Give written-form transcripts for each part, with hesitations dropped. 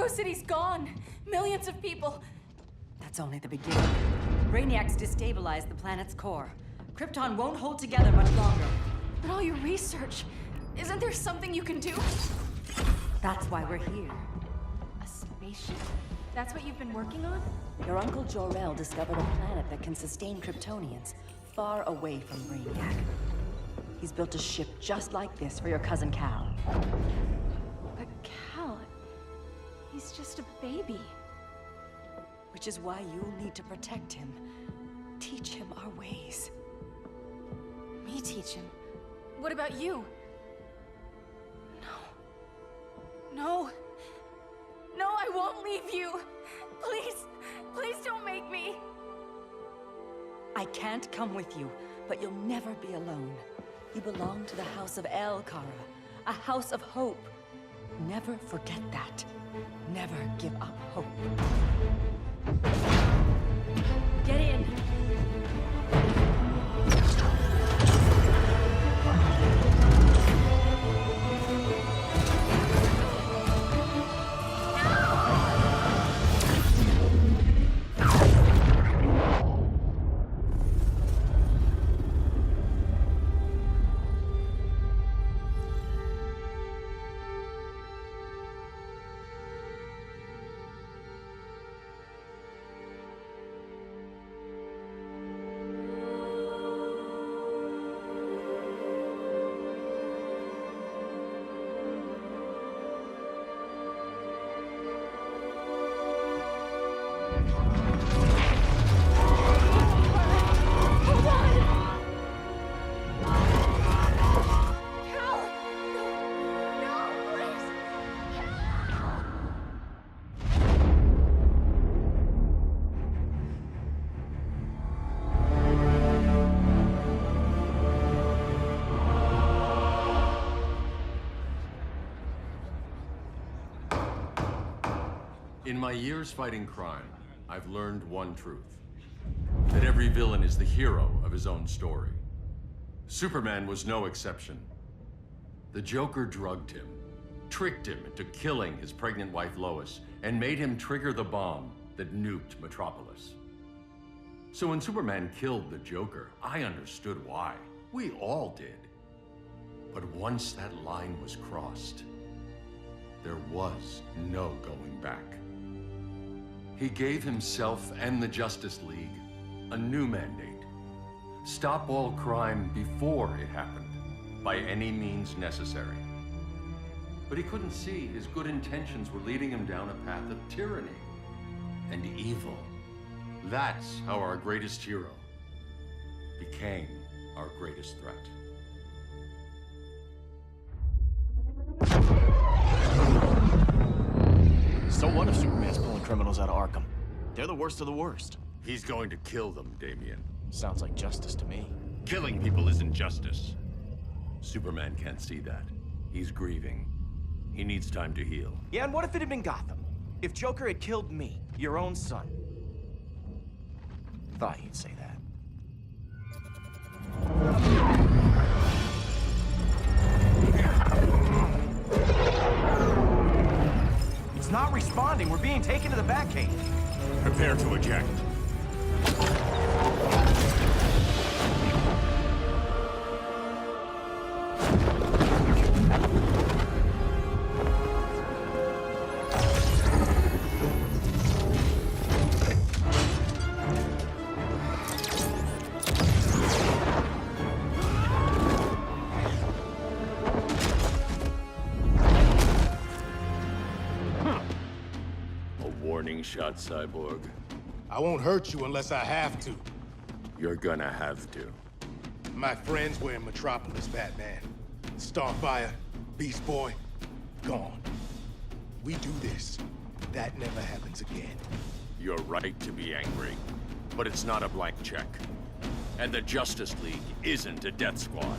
Echo City's gone. Millions of people. That's only the beginning. Brainiac's destabilized the planet's core. Krypton won't hold together much longer. But all your research, isn't there something you can do? That's why we're here. A spaceship? That's what you've been working on? Your Uncle Jor-El discovered a planet that can sustain Kryptonians, far away from Brainiac. He's built a ship just like this for your cousin Cal. But Cal, he's just a baby. Which is why you'll need to protect him. Teach him our ways. Me teach him? What about you? No. No, I won't leave you. Please don't make me. I can't come with you, but you'll never be alone. You belong to the House of El Kara, a house of hope. Never forget that. Never give up hope. Get in. In my years fighting crime, I've learned one truth. That every villain is the hero of his own story. Superman was no exception. The Joker drugged him, tricked him into killing his pregnant wife Lois, and made him trigger the bomb that nuked Metropolis. So when Superman killed the Joker, I understood why. We all did. But once that line was crossed, there was no going back. He gave himself and the Justice League a new mandate. Stop all crime before it happened, by any means necessary. But he couldn't see his good intentions were leading him down a path of tyranny and evil. That's how our greatest hero became our greatest threat. So what if Superman's pulling criminals out of Arkham? They're the worst of the worst. He's going to kill them, Damian. Sounds like justice to me. Killing people isn't justice. Superman can't see that. He's grieving. He needs time to heal. Yeah, and what if it had been Gotham? If Joker had killed me, your own son? Thought he'd say that. It's not responding. We're being taken to the Batcave. Prepare to eject. Warning shot, Cyborg. I won't hurt you unless I have to. You're gonna have to. My friends were in Metropolis, Batman. Starfire, Beast Boy, gone. We do this. That never happens again. You're right to be angry, but it's not a blank check. And the Justice League isn't a death squad.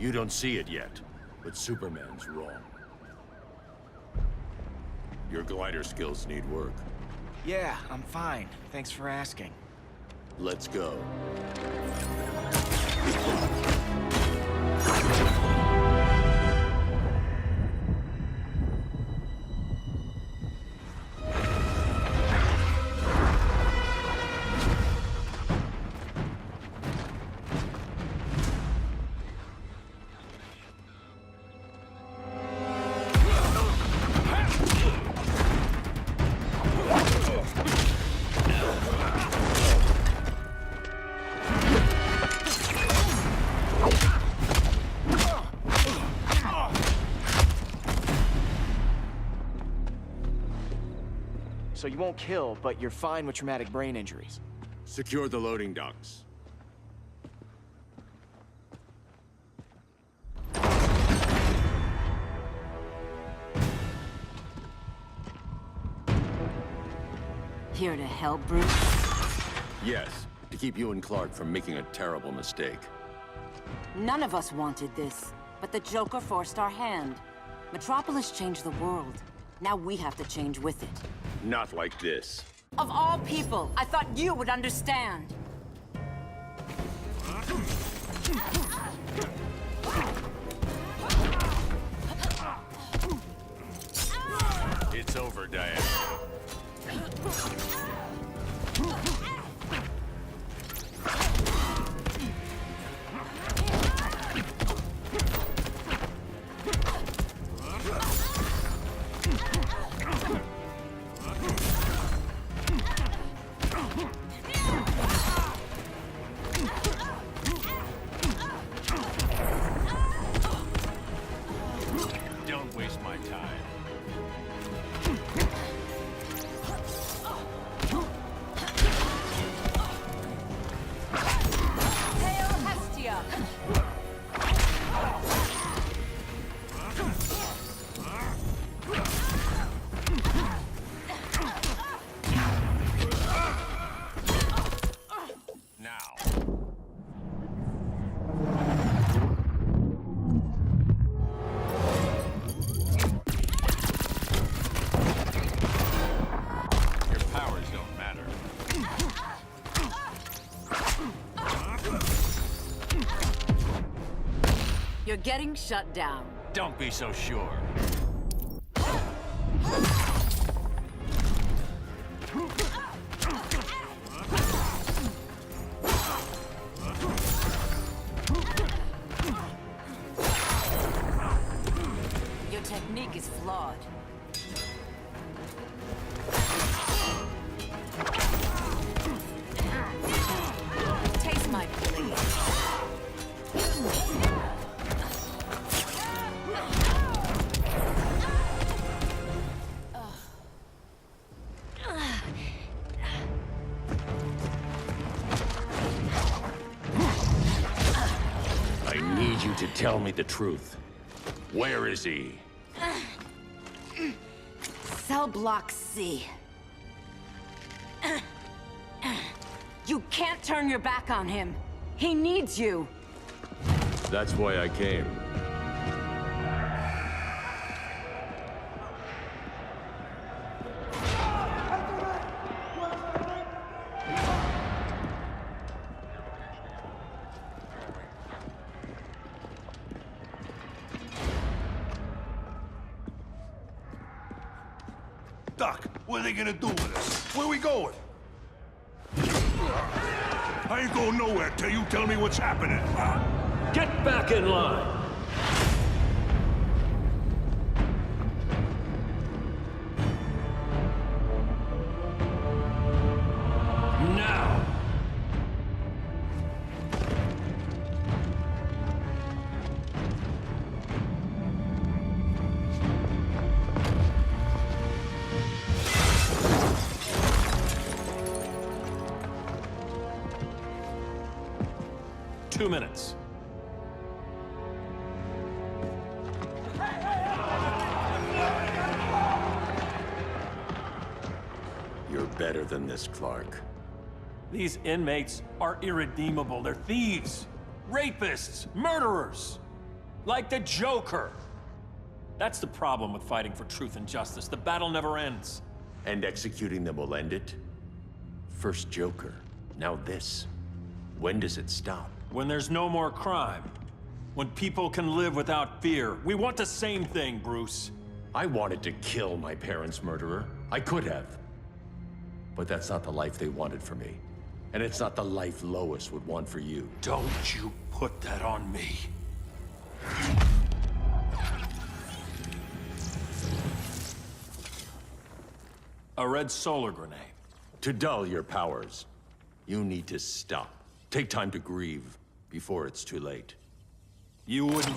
You don't see it yet, but Superman's wrong. Your glider skills need work. Yeah, I'm fine. Thanks for asking. Let's go. So you won't kill, but you're fine with traumatic brain injuries. Secure the loading docks. Here to help, Bruce? Yes, to keep you and Clark from making a terrible mistake. None of us wanted this, but the Joker forced our hand. Metropolis changed the world. Now we have to change with it. Not like this. Of all people, I thought you would understand. It's over, Diane. Don't waste my time. Hail Hestia! Now. Your powers don't matter. You're getting shut down. Don't be so sure. Your technique is flawed. Taste my blade. I need you to tell me the truth. Where is he? Cell Block C. You can't turn your back on him. He needs you. That's why I came. Doc, what are they gonna do with us? Where we going? I ain't going nowhere till you tell me what's happening. Get back in line! Now! Two minutes. You're better than this, Clark. These inmates are irredeemable. They're thieves, rapists, murderers. Like the Joker. That's the problem with fighting for truth and justice. The battle never ends. And executing them will end it? First Joker, now this. When does it stop? When there's no more crime. When people can live without fear. We want the same thing, Bruce. I wanted to kill my parents' murderer. I could have. But that's not the life they wanted for me. And it's not the life Lois would want for you. Don't you put that on me. A red solar grenade. To dull your powers, you need to stop. Take time to grieve before it's too late. You wouldn't...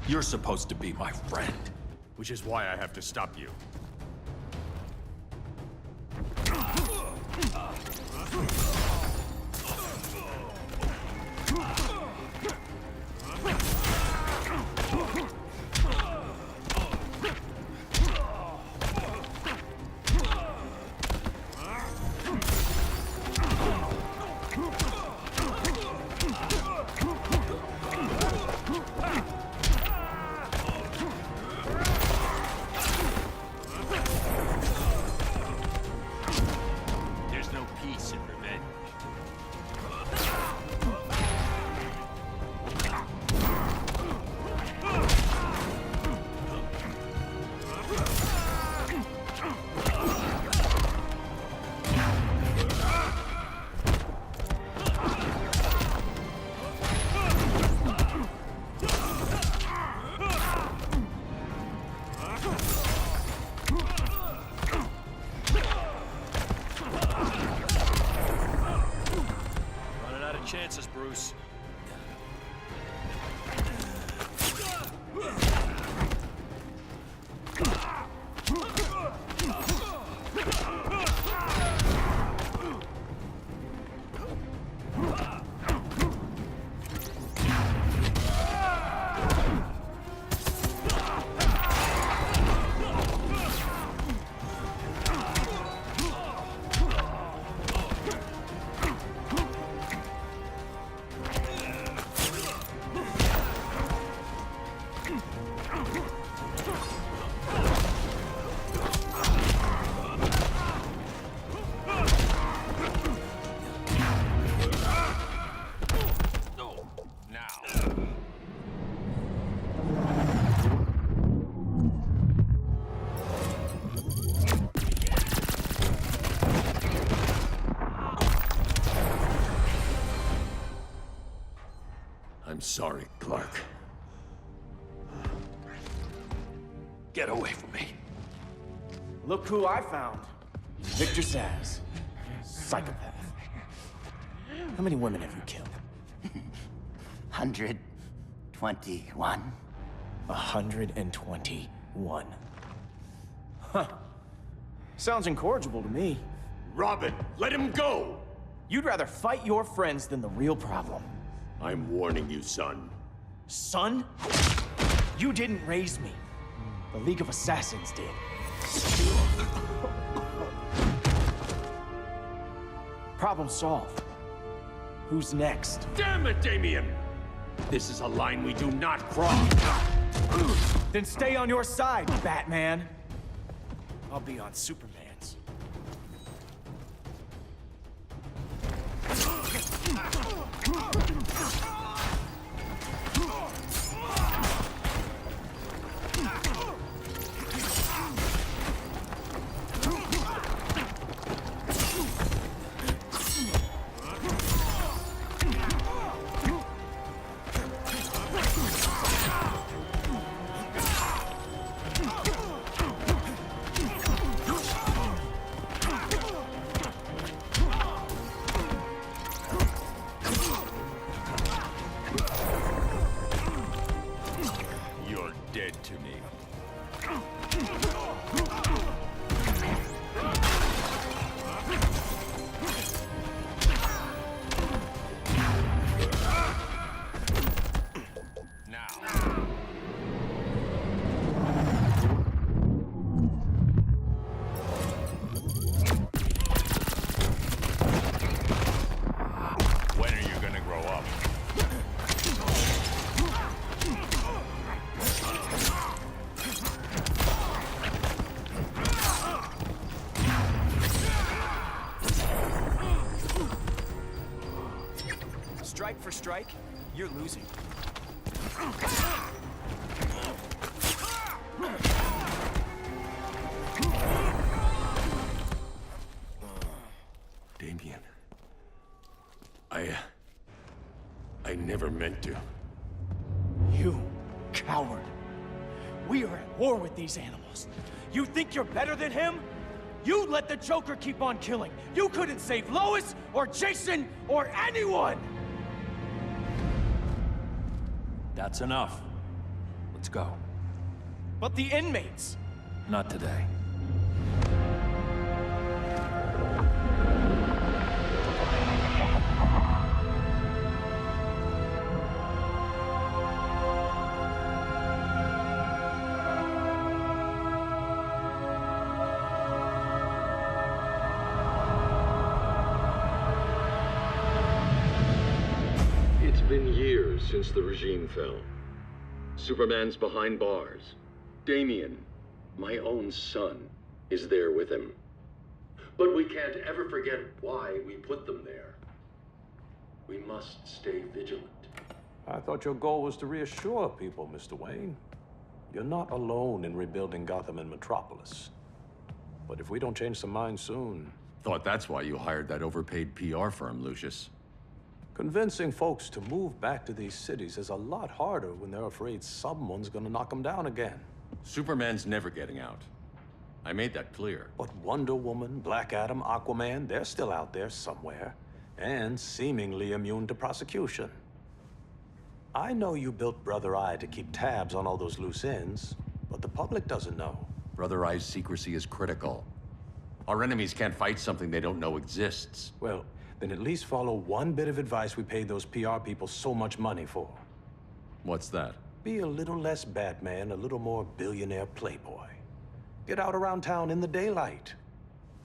You're supposed to be my friend. Which is why I have to stop you. There's no peace in revenge. Running out of chances, Bruce. I'm sorry, Clark. Get away from me. Look who I found. Victor Zsasz. Psychopath. How many women have you killed? 121. 121. Huh. Sounds incorrigible to me. Robin, let him go! You'd rather fight your friends than the real problem. I'm warning you, son. Son? You didn't raise me. The League of Assassins did. Problem solved. Who's next? Damn it, Damien! This is a line we do not cross. Then stay on your side, Batman. I'll be on Superman's. for strike, you're losing. Damien. I never meant to. You coward. We are at war with these animals. You think you're better than him? You let the Joker keep on killing. You couldn't save Lois, or Jason, or anyone! That's enough. Let's go. But the inmates. Not today. It's been years since the regime fell. Superman's behind bars. Damien, my own son, is there with him. But we can't ever forget why we put them there. We must stay vigilant. I thought your goal was to reassure people, Mr. Wayne. You're not alone in rebuilding Gotham and Metropolis. But if we don't change some minds soon... Thought that's why you hired that overpaid PR firm, Lucius. Convincing folks to move back to these cities is a lot harder when they're afraid someone's gonna knock them down again. Superman's never getting out. I made that clear. But Wonder Woman, Black Adam, Aquaman, they're still out there somewhere, and seemingly immune to prosecution. I know you built Brother Eye to keep tabs on all those loose ends, but the public doesn't know. Brother Eye's secrecy is critical. Our enemies can't fight something they don't know exists. Well, then at least follow one bit of advice we paid those PR people so much money for. What's that? Be a little less Batman, a little more billionaire playboy. Get out around town in the daylight.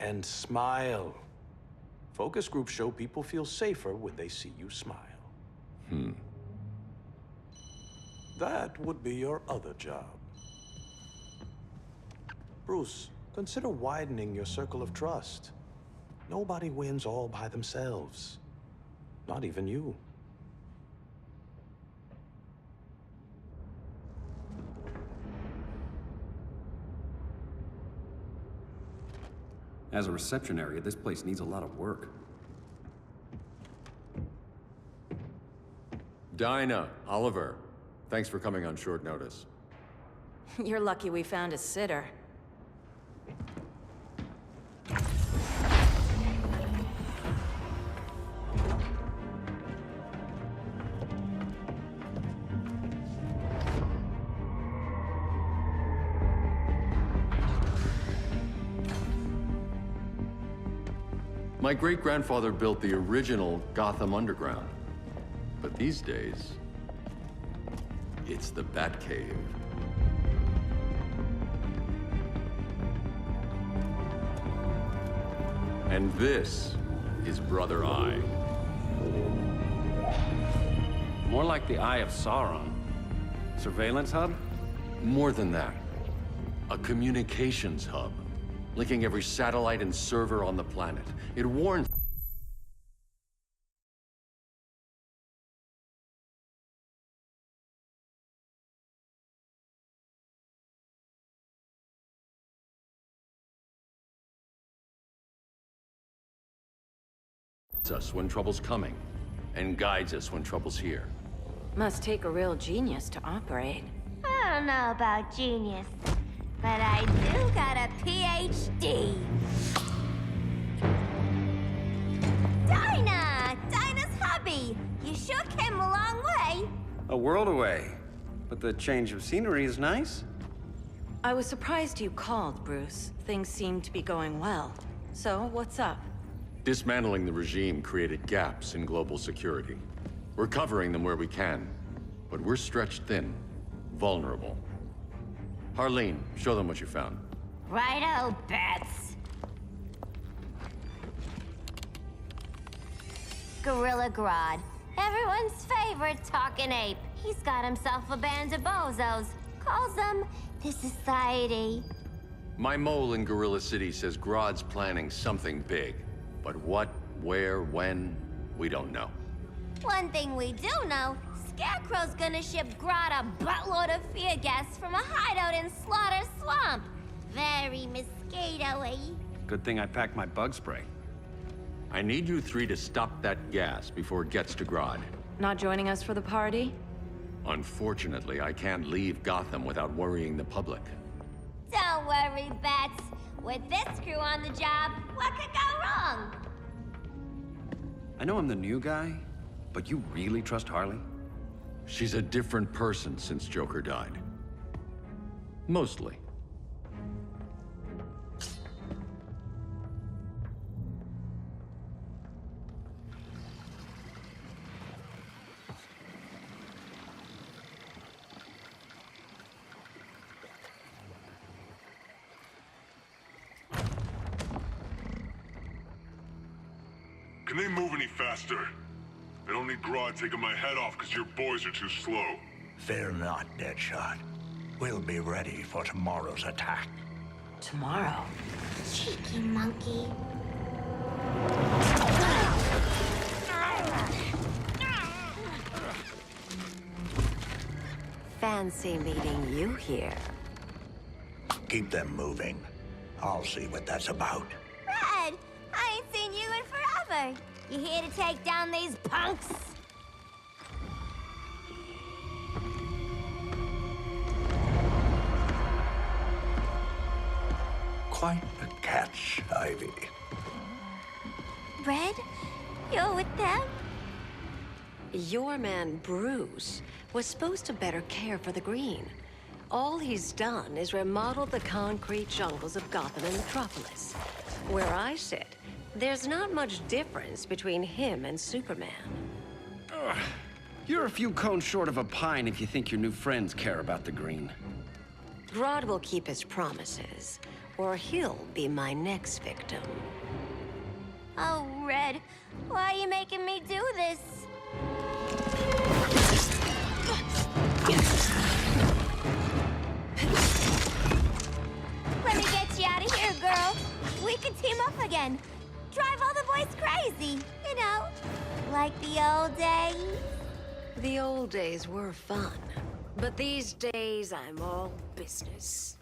And smile. Focus groups show people feel safer when they see you smile. That would be your other job. Bruce, consider widening your circle of trust. Nobody wins all by themselves. Not even you. As a reception area, this place needs a lot of work. Dinah, Oliver, thanks for coming on short notice. You're lucky we found a sitter. My great-grandfather built the original Gotham Underground. But these days, it's the Batcave. And this is Brother Eye. More like the Eye of Sauron. Surveillance hub? More than that. A communications hub, linking every satellite and server on the planet. It warns us when trouble's coming, and guides us when trouble's here. Must take a real genius to operate. I don't know about genius, but I do got a PhD. Dinah's hubby! You sure came a long way. A world away. But the change of scenery is nice. I was surprised you called, Bruce. Things seem to be going well. So, what's up? Dismantling the regime created gaps in global security. We're covering them where we can, but we're stretched thin, vulnerable. Harleen, show them what you found. Righto, Bats. Gorilla Grodd. Everyone's favorite talking ape. He's got himself a band of bozos. Calls them the Society. My mole in Gorilla City says Grodd's planning something big. But what, where, when, we don't know. One thing we do know, Scarecrow's gonna ship Grodd a buttload of fear gas from a hideout in Slaughter Swamp. Very mosquito-y. Good thing I packed my bug spray. I need you three to stop that gas before it gets to Grodd. Not joining us for the party? Unfortunately, I can't leave Gotham without worrying the public. Don't worry, Bats. With this crew on the job, what could go wrong? I know I'm the new guy, but you really trust Harley? She's a different person since Joker died. Mostly. Can they move any faster? I don't need Grodd taking my head off because your boys are too slow. Fear not, Deadshot. We'll be ready for tomorrow's attack. Tomorrow? Cheeky monkey. Fancy meeting you here. Keep them moving. I'll see what that's about. Red, I ain't seen you in forever. You here to take down these punks? Quite a catch, Ivy. Red, you're with them? Your man, Bruce, was supposed to better care for the Green. All he's done is remodel the concrete jungles of Gotham and Metropolis. Where I sit, there's not much difference between him and Superman. You're a few cones short of a pine if you think your new friends care about the Green. Grodd will keep his promises, or he'll be my next victim. Oh, Red, why are you making me do this? Let me get you out of here, girl. We can team up again. Drive all the boys crazy, you know, like the old days. The old days were fun, but these days I'm all business.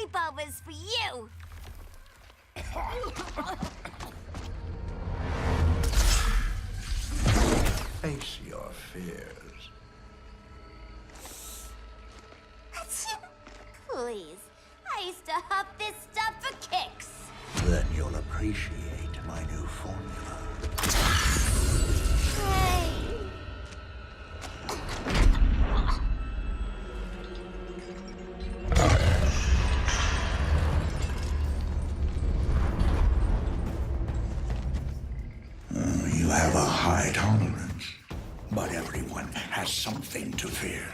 sleepovers for you! Face your fears. Please, I used to huff this stuff for kicks. Then you'll appreciate my new formula. Hey. You have a high tolerance, but everyone has something to fear.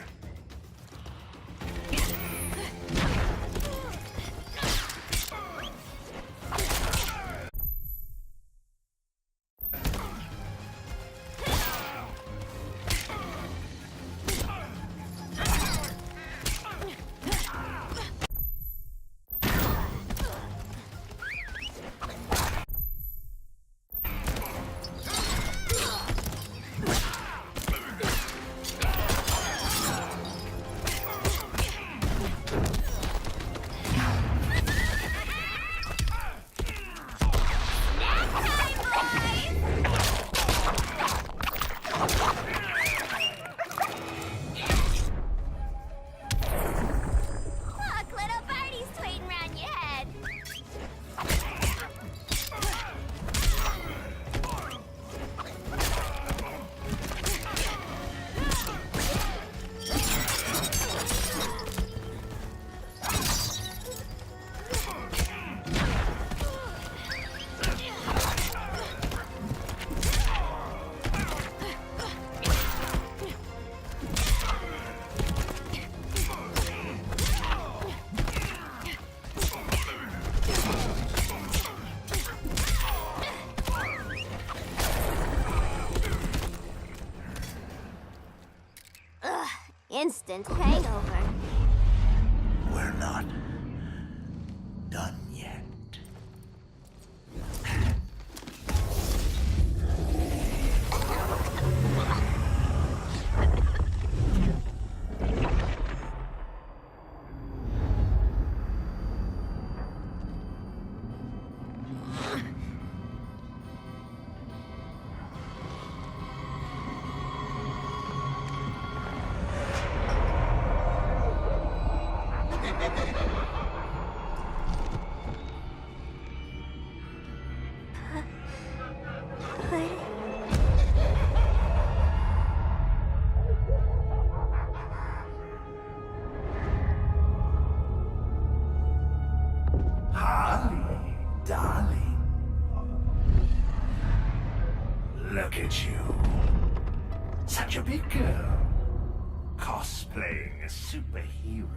instant hangover. We're not done yet. Harley, darling. Look at you. Such a big girl. Cosplaying a superhero.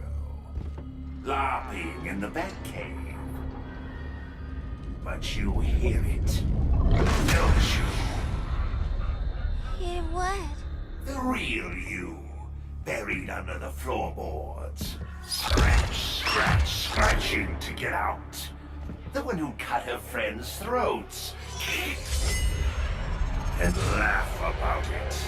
LARPing in the Batcave. But you hear it, don't you? Hear what? The real you, buried under the floorboards. Scratch, scratch, scratching to get out. The one who cut her friends' throats. And laugh about it.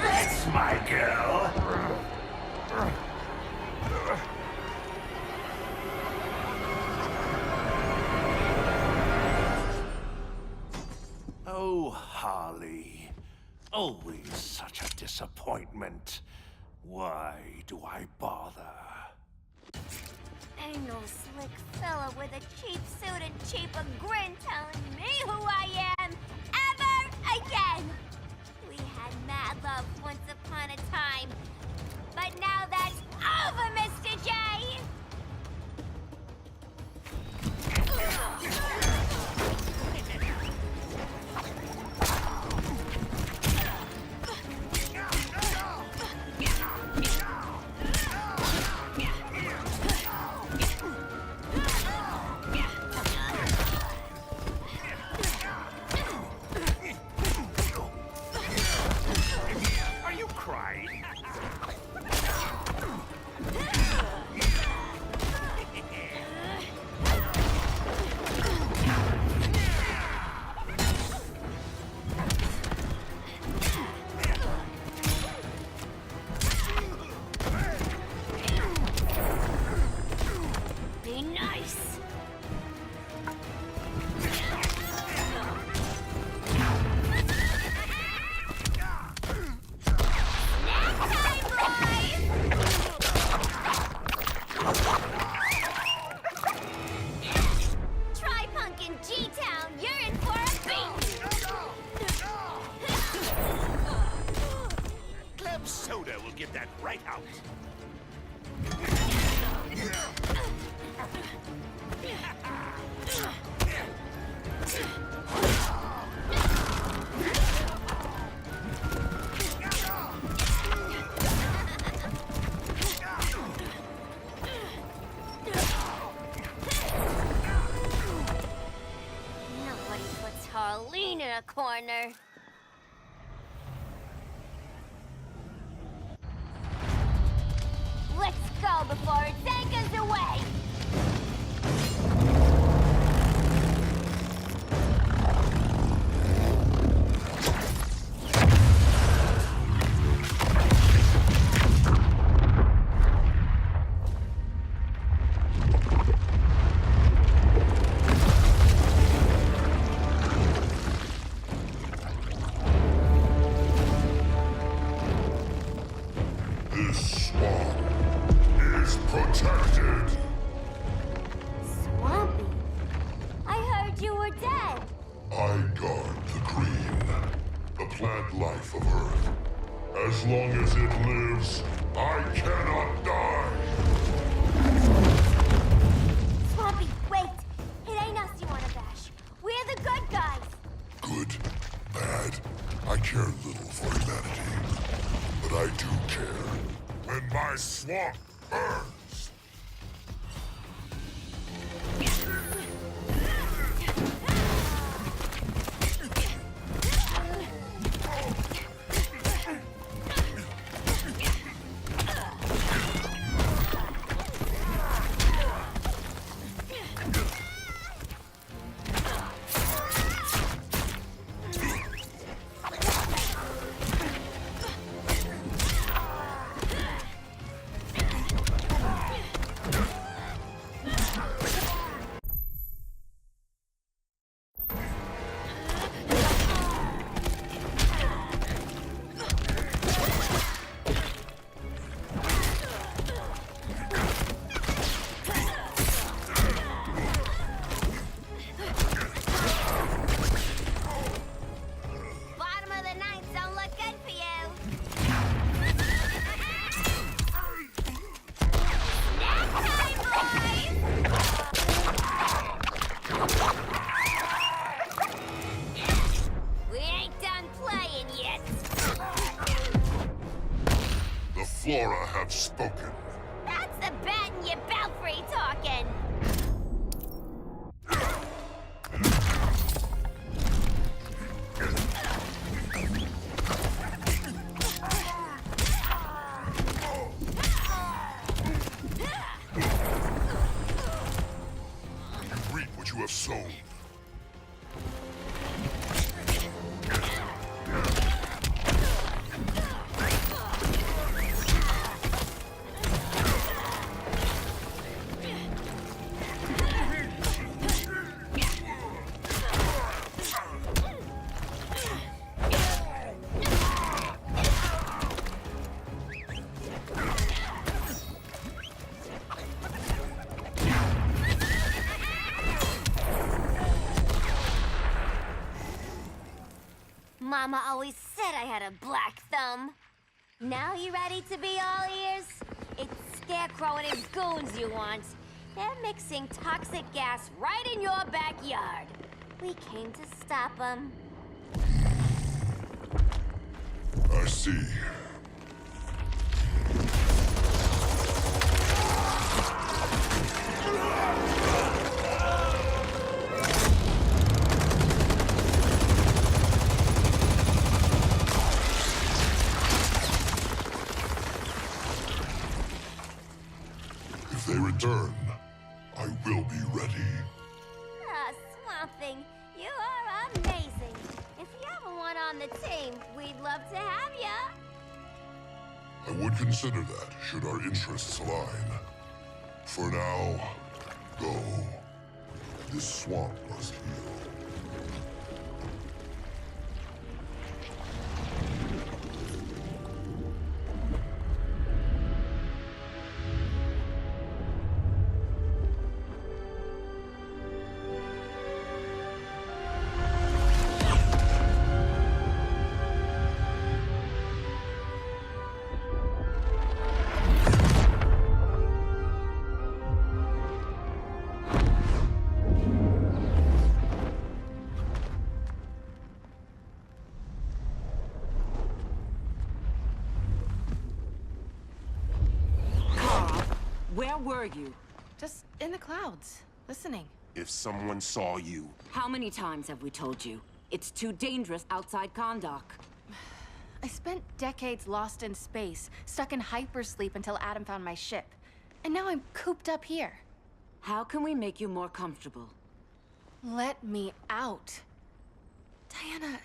That's my girl. Oh, Harley. Always such a disappointment. Why do I bother? Ain't no slick fella with a cheap suit and cheaper grin telling me who I am ever again. We had mad love once upon a time, but now that's over, Mr. J. Are you crying? Be nice. Try punkin' G-Town, you're in for a beat! Club soda will get that right out. Nobody puts Harleen in a corner. Let's go before it anchors away! This swamp is protected. Swampy? I heard you were dead. I guard the green, the plant life of Earth. As long as it lives, I cannot die. Swampy, wait! It ain't us you wanna bash. We're the good guys. Good, bad, I care little for humanity. But I do care when my swamp burns. Flora have spoken. That's the bat in your belfry talking. You reap what you have sown. Mama always said I had a black thumb. Now you ready to be all ears? It's Scarecrow and his goons you want. They're mixing toxic gas right in your backyard. We came to stop them. I see. If they return, I will be ready. Ah, Swamp Thing, you are amazing. If you ever want on the team, we'd love to have ya. I would consider that, should our interests align. For now, go. This swamp must heal. Where were you? Just in the clouds, listening. If someone saw you... How many times have we told you? It's too dangerous outside Kahndaq. I spent decades lost in space, stuck in hypersleep until Adam found my ship. And now I'm cooped up here. How can we make you more comfortable? Let me out. Diana,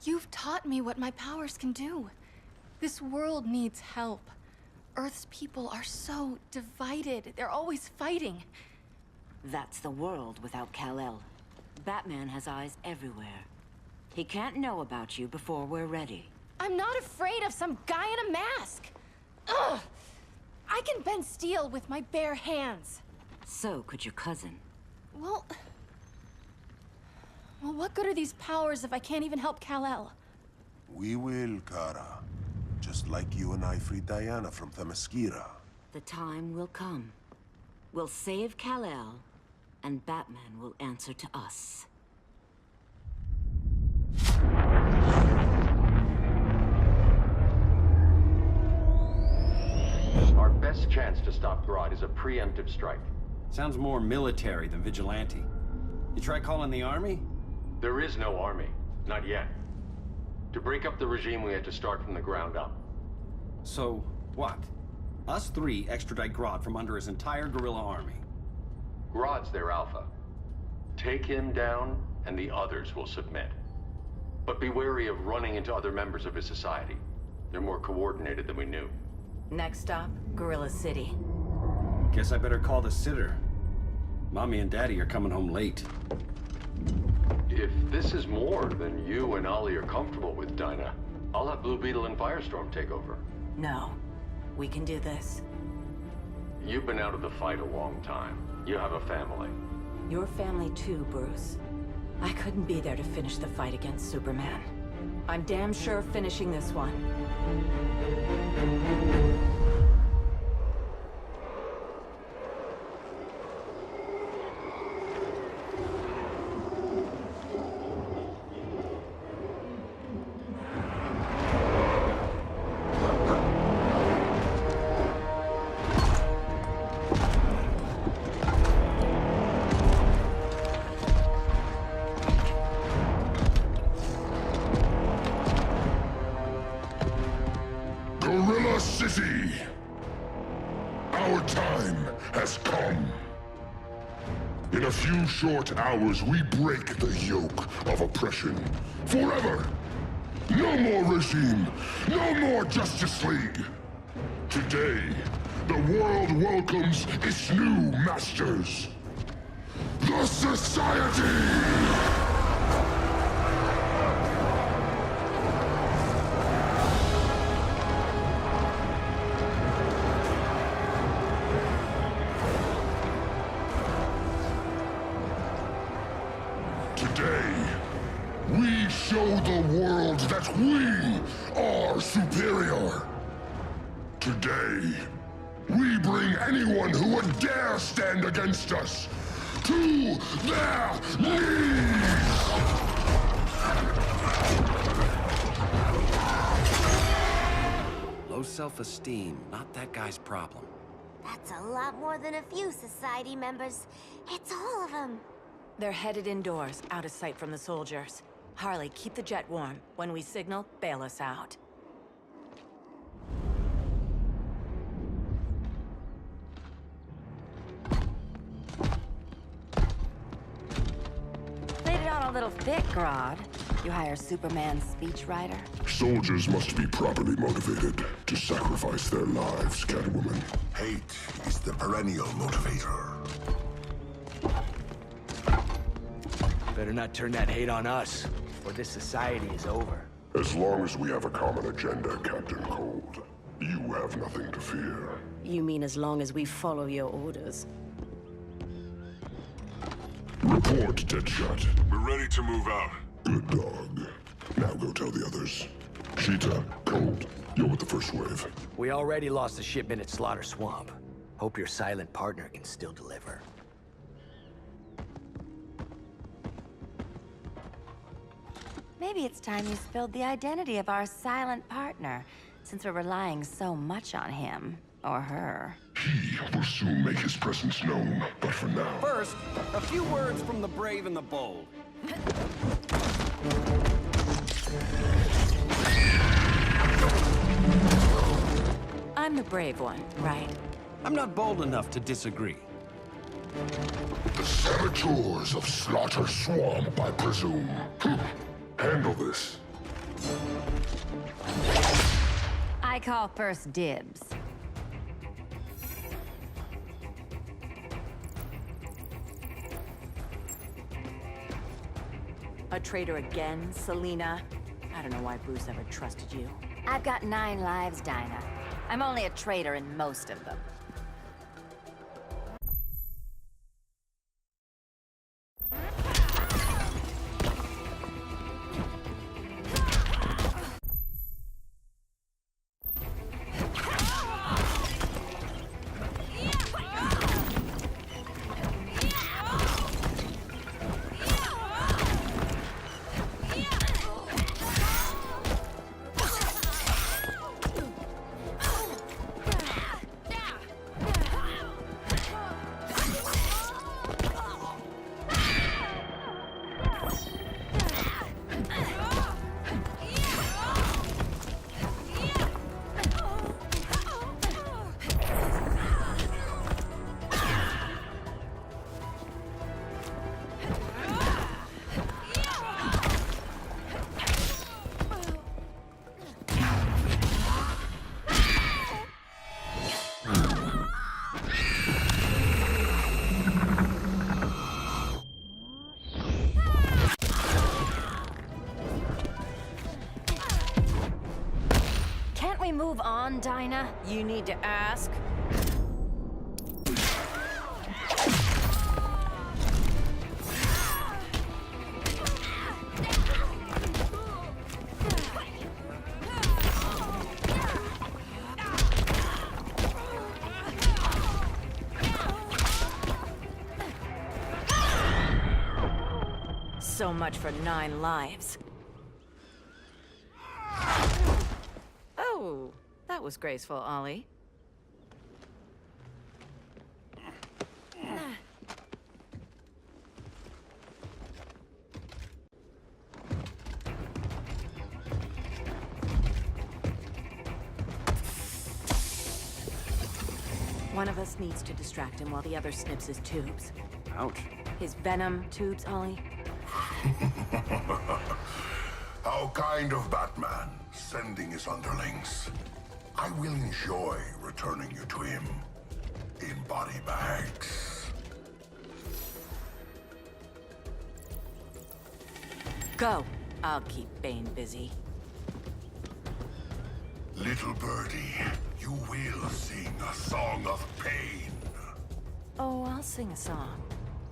you've taught me what my powers can do. This world needs help. Earth's people are so divided. They're always fighting. That's the world without Kal-El. Batman has eyes everywhere. He can't know about you before we're ready. I'm not afraid of some guy in a mask. Ugh! I can bend steel with my bare hands. So could your cousin. Well, what good are these powers if I can't even help Kal-El? We will, Kara. Just like you and I freed Diana from Themyscira. The time will come. We'll save Kal-El, and Batman will answer to us. Our best chance to stop Grodd is a preemptive strike. Sounds more military than vigilante. You try calling the army? There is no army. Not yet. To break up the regime, we had to start from the ground up. So, what? Us three extradite Grodd from under his entire guerrilla army. Grodd's their alpha. Take him down, and the others will submit. But be wary of running into other members of his society. They're more coordinated than we knew. Next stop, Gorilla City. Guess I better call the sitter. Mommy and Daddy are coming home late. If this is more than you and Ollie are comfortable with, Dinah, I'll have Blue Beetle and Firestorm take over. No. We can do this. You've been out of the fight a long time. You have a family. Your family too, Bruce. I couldn't be there to finish the fight against Superman. I'm damn sure finishing this one. a few short hours, we break the yoke of oppression. Forever! No more regime! No more Justice League! Today, the world welcomes its new masters. The Society! Today, we show the world that we are superior. Today, we bring anyone who would dare stand against us to their knees! Low self-esteem, not that guy's problem. That's a lot more than a few Society members. It's all of them. They're headed indoors, out of sight from the soldiers. Harley, keep the jet warm. When we signal, bail us out. Played it on a little thick, Grodd. You hire Superman's speechwriter? Soldiers must be properly motivated to sacrifice their lives, Catwoman. Hate is the perennial motivator. Better not turn that hate on us, or this society is over. As long as we have a common agenda, Captain Cold, you have nothing to fear. You mean as long as we follow your orders? Report, Deadshot. We're ready to move out. Good dog. Now go tell the others. Cheetah, Cold, you're with the first wave. We already lost a shipment at Slaughter Swamp. Hope your silent partner can still deliver. Maybe it's time you spilled the identity of our silent partner, since we're relying so much on him. Or her. He will soon make his presence known, but for now... First, a few words from the brave and the bold. I'm the brave one, right? I'm not bold enough to disagree. The saboteurs of Slaughter Swamp, I presume. Handle this. I call first dibs. A traitor again, Selina? I don't know why Bruce ever trusted you. I've got 9 lives, Dinah. I'm only a traitor in most of them. Move on, Dinah? You need to ask. So much for 9 lives. Oh, that was graceful, Ollie. One of us needs to distract him while the other snips his tubes. Ouch. His venom tubes, Ollie? How kind of Batman, sending his underlings. I will enjoy returning you to him in body bags. Go. I'll keep Bane busy. Little birdie, you will sing a song of pain. Oh, I'll sing a song.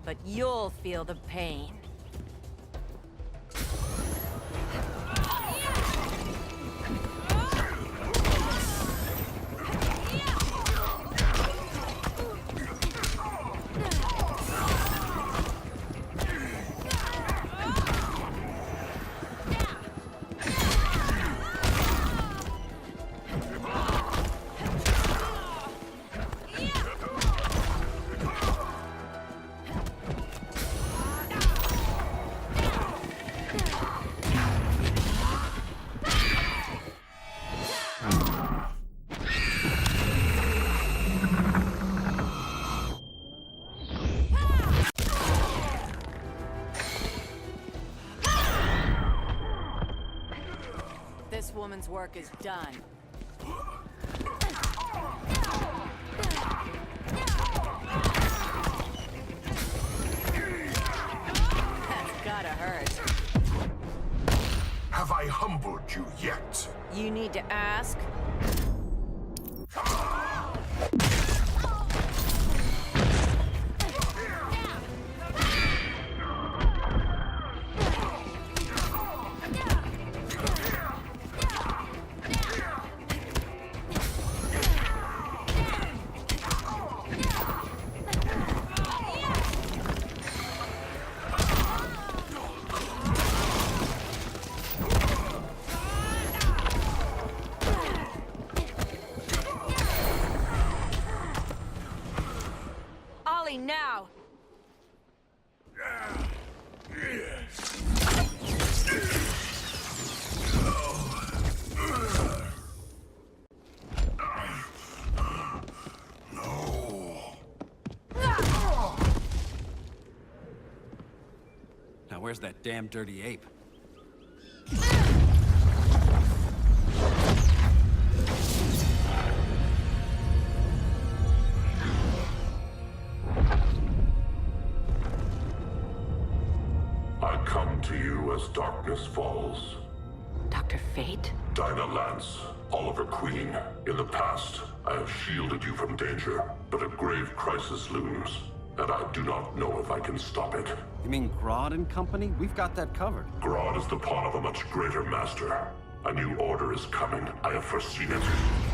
But you'll feel the pain. This woman's work is done. That's gotta hurt. Have I humbled you yet? You need to ask? Ollie, now! Now where's that damn dirty ape? I come to you as darkness falls. Dr. Fate? Dinah Lance, Oliver Queen. In the past, I have shielded you from danger, but a grave crisis looms, and I do not know if I can stop it. You mean Grodd and company? We've got that covered. Grodd is the pawn of a much greater master. A new order is coming. I have foreseen it.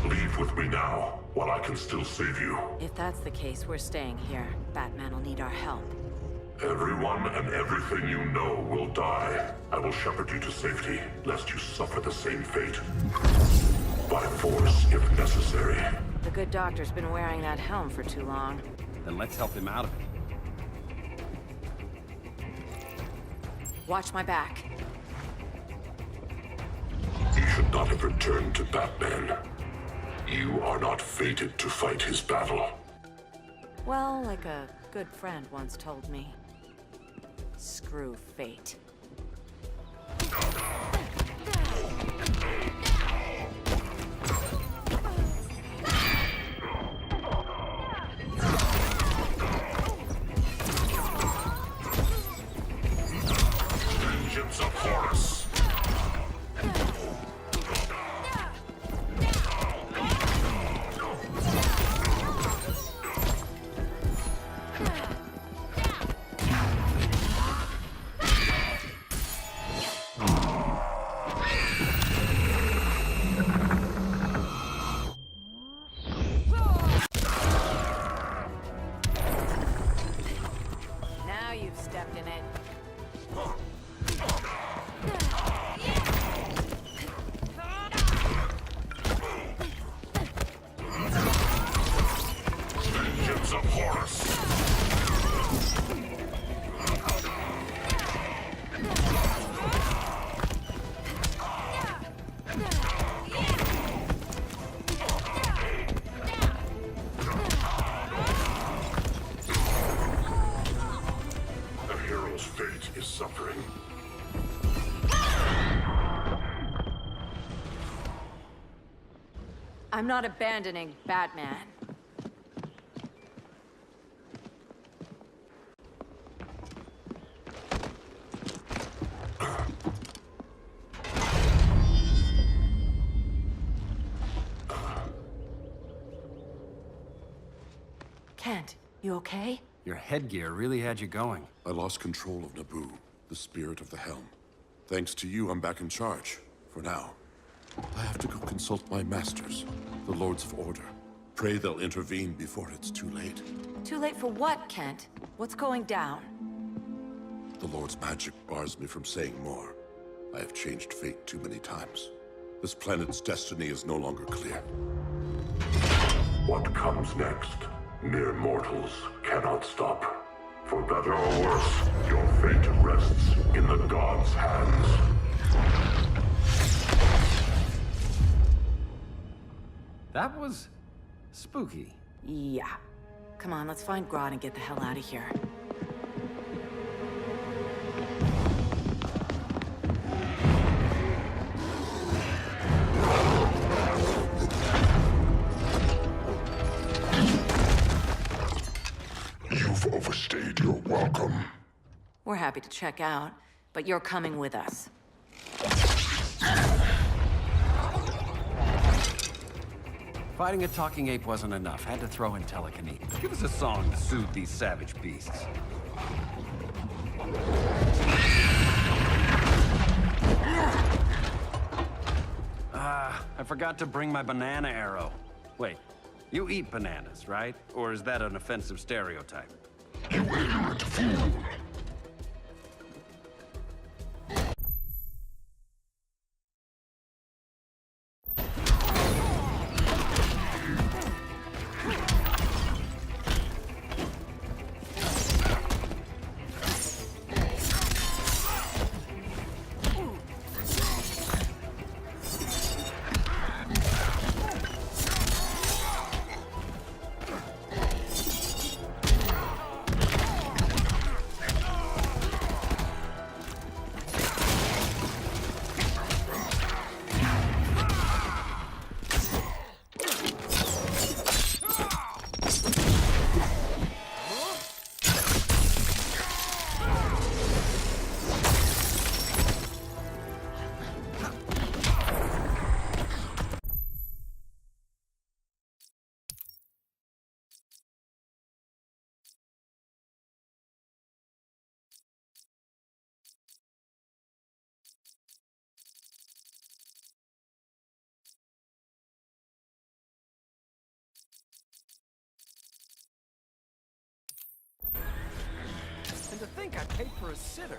Leave with me now, while I can still save you. If that's the case, we're staying here. Batman will need our help. Everyone and everything you know will die. I will shepherd you to safety, lest you suffer the same fate. By force, if necessary. The good doctor's been wearing that helm for too long. Then let's help him out of it. Watch my back. You should not have returned to Batman. You are not fated to fight his battle. Well, like a good friend once told me. Screw fate. Vengeance of Horus! I'm not abandoning Batman. Kent, you okay? Your headgear really had you going. I lost control of Naboo, the spirit of the helm. Thanks to you, I'm back in charge. For now. I have to go consult my masters, the Lords of Order. Pray they'll intervene before it's too late. Too late for what, Kent? What's going down? The Lord's magic bars me from saying more. I have changed fate too many times. This planet's destiny is no longer clear. What comes next? Mere mortals cannot stop. For better or worse, your fate rests in the gods' hands. That was spooky. Yeah. Come on, let's find Grodd and get the hell out of here. You've overstayed your welcome. We're happy to check out, but you're coming with us. Fighting a talking ape wasn't enough. Had to throw in telekinesis. Give us a song to soothe these savage beasts. I forgot to bring my banana arrow. Wait, you eat bananas, right? Or is that an offensive stereotype? You ignorant fool! And to think I paid for a sitter.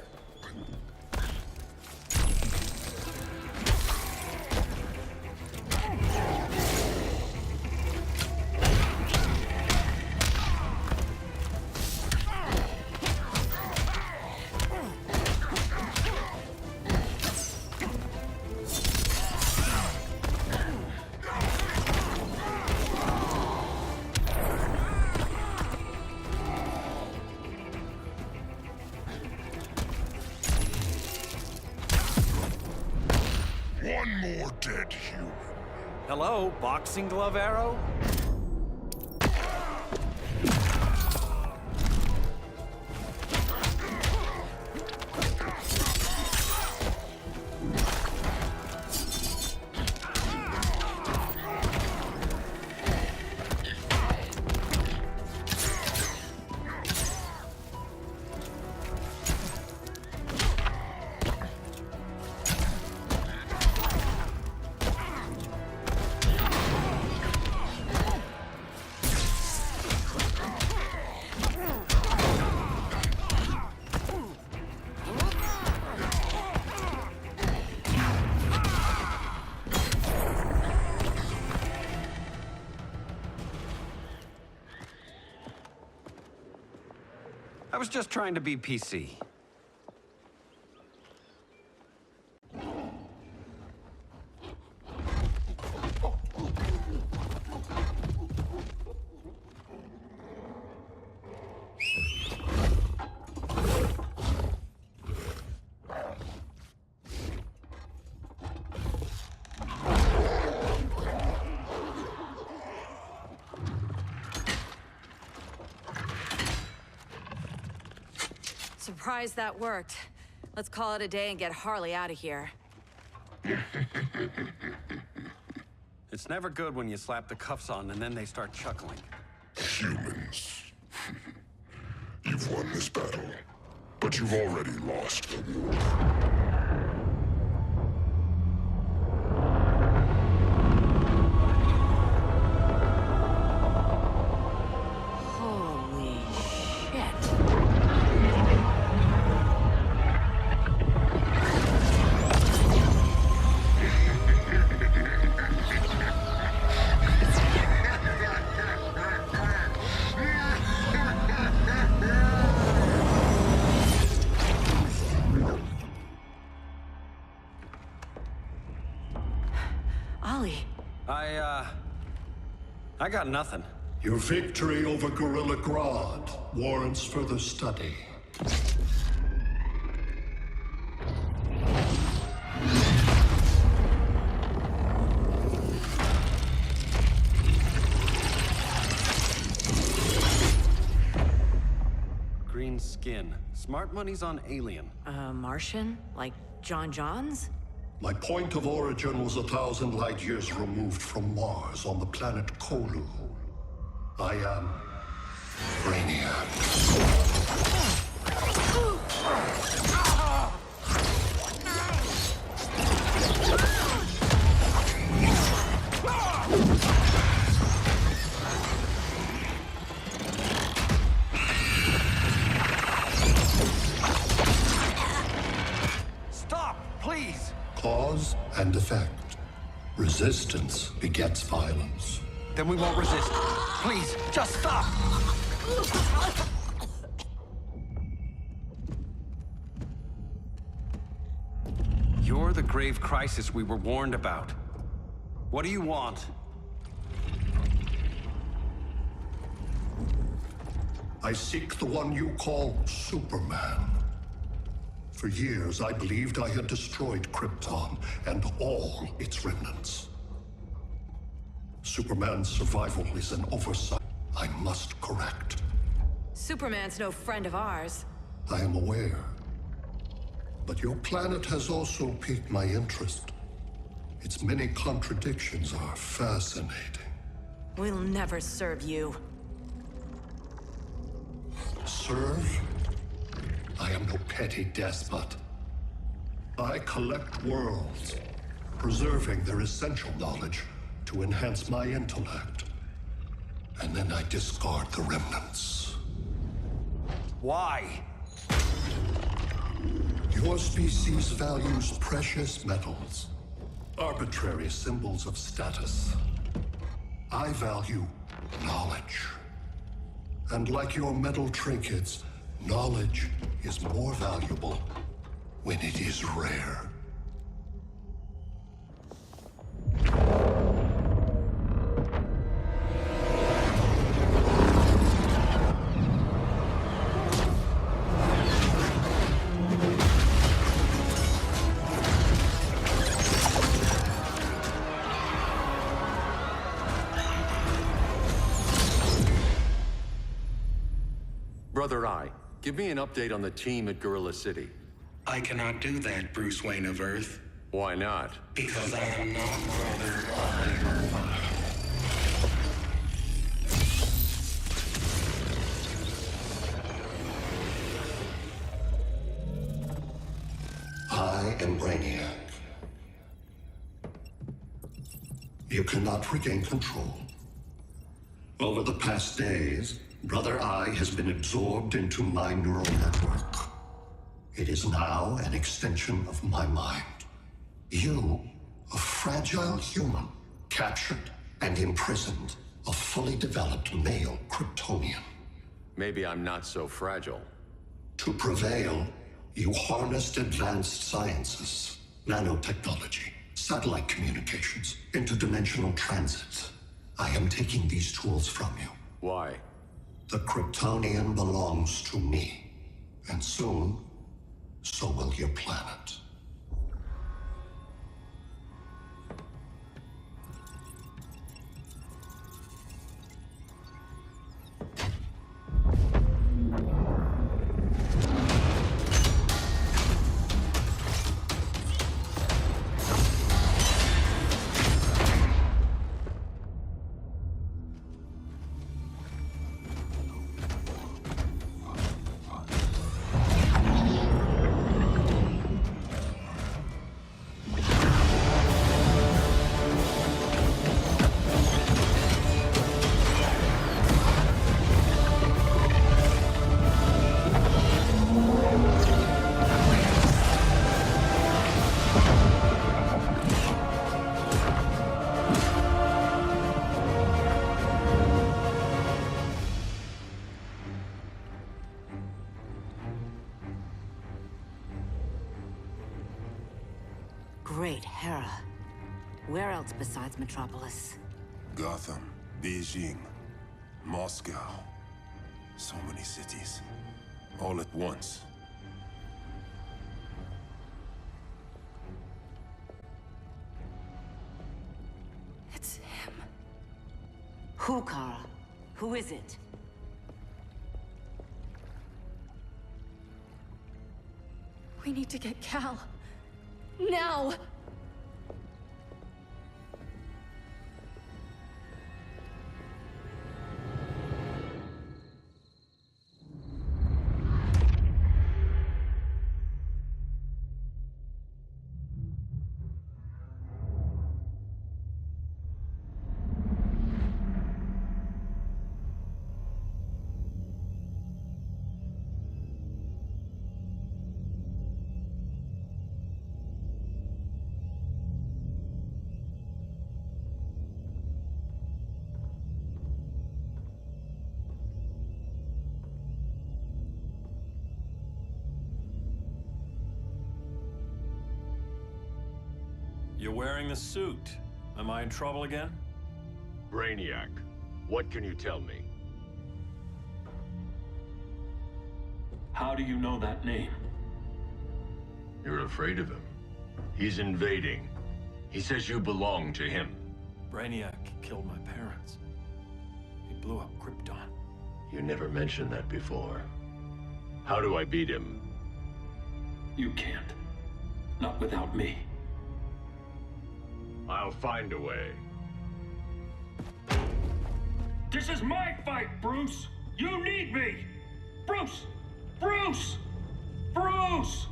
One more dead human. Hello, boxing glove arrow? I was just trying to be PC. surprised that worked. Let's call it a day and get Harley out of here. It's never good when you slap the cuffs on and then they start chuckling. Humans. You've won this battle, but you've already lost the war. Holy shit. Ollie. I got nothing. Your victory over Gorilla Grodd warrants further study. Green skin. Smart money's on alien. Martian? Like John Johns? My point of origin was 1,000 light years removed from Mars on the planet Kolu. I am Brainiac. Stop, please! Cause and effect. Resistance begets violence. Then we won't resist. Please, just stop! You're the grave crisis we were warned about. What do you want? I seek the one you call Superman. For years, I believed I had destroyed Krypton and all its remnants. Superman's survival is an oversight I must correct. Superman's no friend of ours. I am aware. But your planet has also piqued my interest. Its many contradictions are fascinating. We'll never serve you. Serve? I am no petty despot. I collect worlds, preserving their essential knowledge to enhance my intellect. And then I discard the remnants. Why? Your species values precious metals, arbitrary symbols of status. I value knowledge. And like your metal trinkets, knowledge is more valuable when it is rare. Brother Eye, give me an update on the team at Gorilla City. I cannot do that, Bruce Wayne of Earth. Why not? Because I am not Brother Eye. I am Brainiac. You cannot regain control. Over the past days, Brother Eye has been absorbed into my neural network. It is now an extension of my mind. You, a fragile human, captured and imprisoned a fully developed male Kryptonian. Maybe I'm not so fragile. To prevail, you harnessed advanced sciences, nanotechnology, satellite communications, interdimensional transit. I am taking these tools from you. Why? The Kryptonian belongs to me. And soon, so will your planet. Where else besides Metropolis? Gotham, Beijing, Moscow. So many cities. All at once. It's him. Who, Kara? Who is it? We need to get Cal. Now! You're wearing the suit. Am I in trouble again? Brainiac, what can you tell me? How do you know that name? You're afraid of him. He's invading. He says you belong to him. Brainiac killed my parents. He blew up Krypton. You never mentioned that before. How do I beat him? You can't. Not without me. I'll find a way. This is my fight, Bruce! You need me! Bruce! Bruce! Bruce!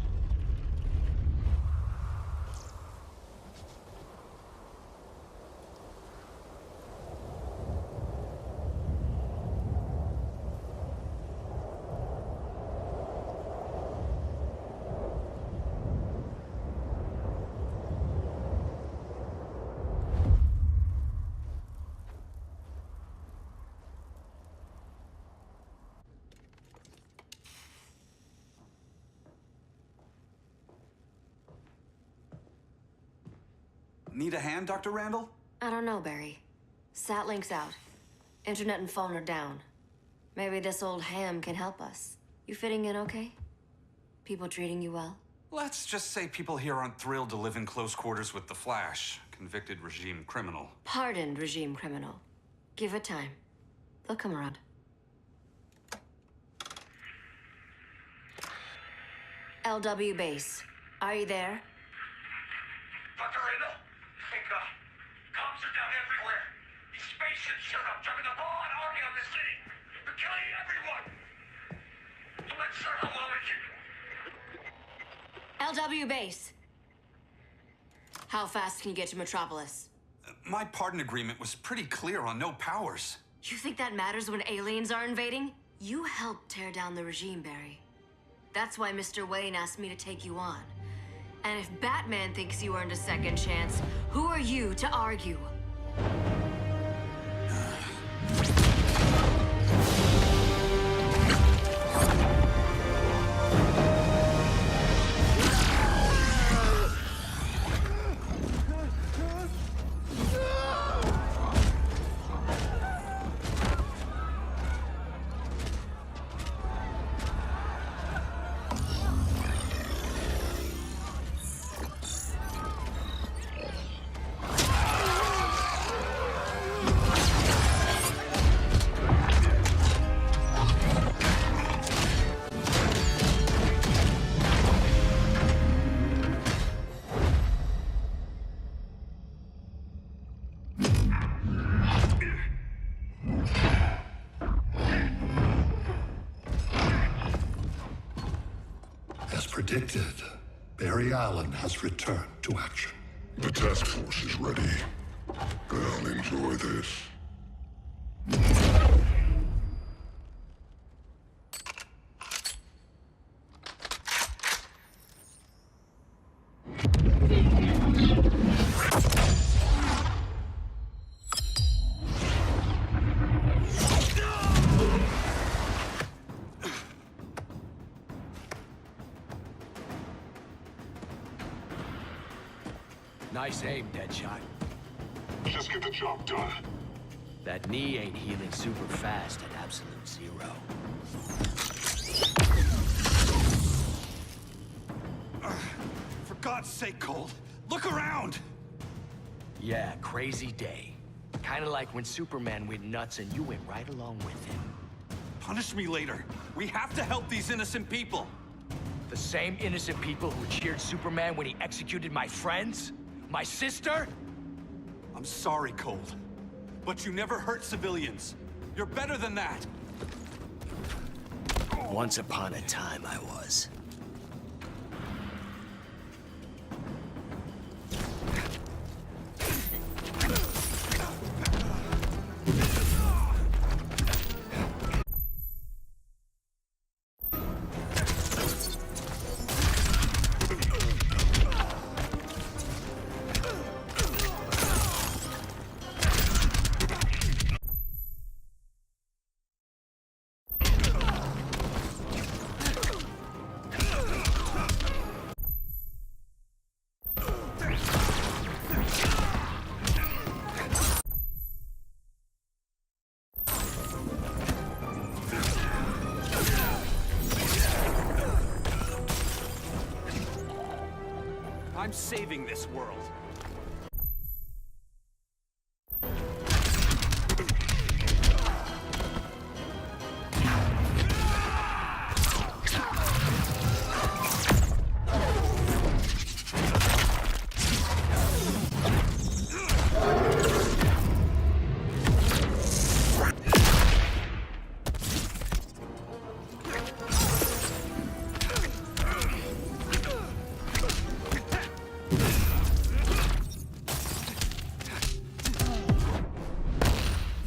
Need a hand, Dr. Randall? I don't know, Barry. Satlink's out. Internet and phone are down. Maybe this old ham can help us. You fitting in okay? People treating you well? Let's just say people here aren't thrilled to live in close quarters with the Flash, convicted regime criminal. Pardoned regime criminal. Give it time. They'll come around. LW base. Are you there? Dr. Randall? Thank God. Cops are down everywhere. These spaceships showed up, driving a ball and army on the city. They're killing everyone. I'm not sure how long it can... LW base. How fast can you get to Metropolis? My pardon agreement was pretty clear on no powers. You think that matters when aliens are invading? You helped tear down the regime, Barry. That's why Mr. Wayne asked me to take you on. And if Batman thinks you earned a second chance, who are you to argue? As predicted, Barry Allen has returned to action. The task force is ready. I'll enjoy this. Nice aim, Deadshot. Just get the job done. That knee ain't healing super fast at absolute zero. For God's sake, Cold, look around! Yeah, crazy day. Kinda like when Superman went nuts and you went right along with him. Punish me later. We have to help these innocent people. The same innocent people who cheered Superman when he executed my friends? My sister? I'm sorry, Cold. But you never hurt civilians. You're better than that. Once upon a time, I was. I'm saving this world.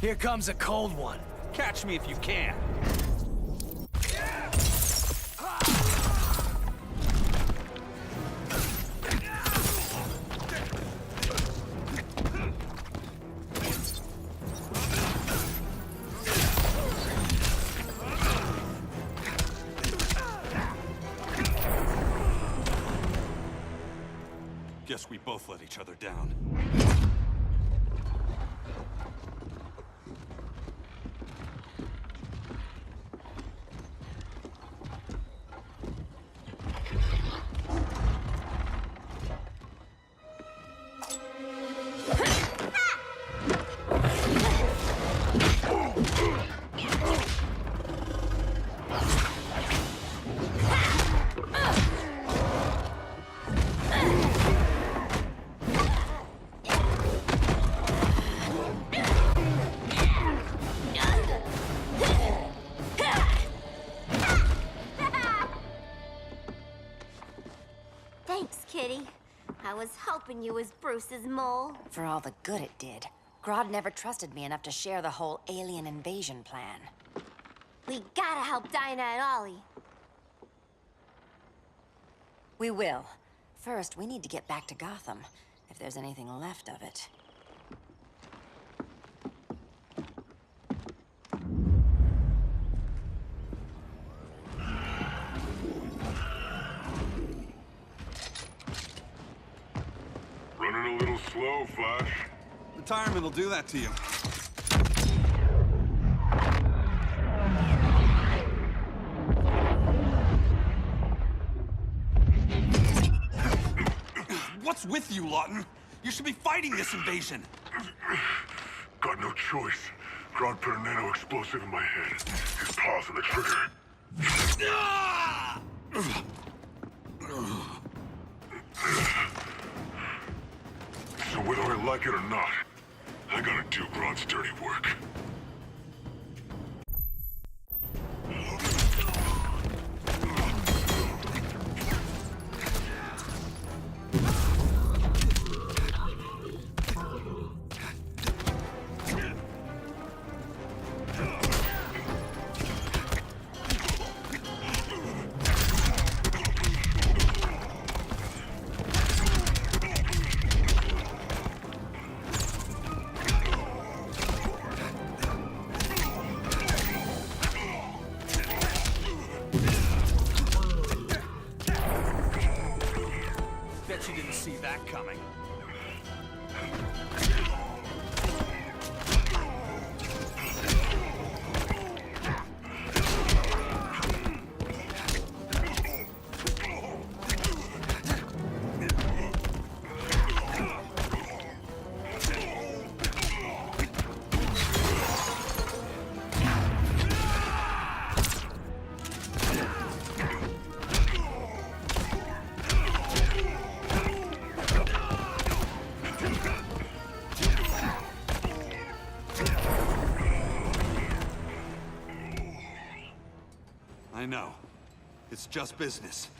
Here comes a cold one. Catch me if you can. Guess we both let each other down. Thanks, Kitty. I was hoping you was Bruce's mole. For all the good it did. Grodd never trusted me enough to share the whole alien invasion plan. We gotta help Dinah and Ollie. We will. First, we need to get back to Gotham, if there's anything left of it. Running a little slow, Flash. Retirement will do that to you. What's with you, Lawton? You should be fighting this invasion. Got no choice. Grodd put a nano explosive in my head. His paws on the trigger. So whether I like it or not, I gotta do Grodd's dirty work. I know. It's just business.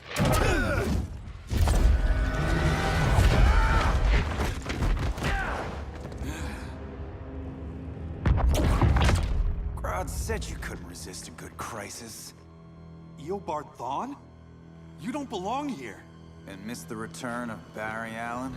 Crowd said you couldn't resist a good crisis. Eobard Thawne? You don't belong here. And miss the return of Barry Allen?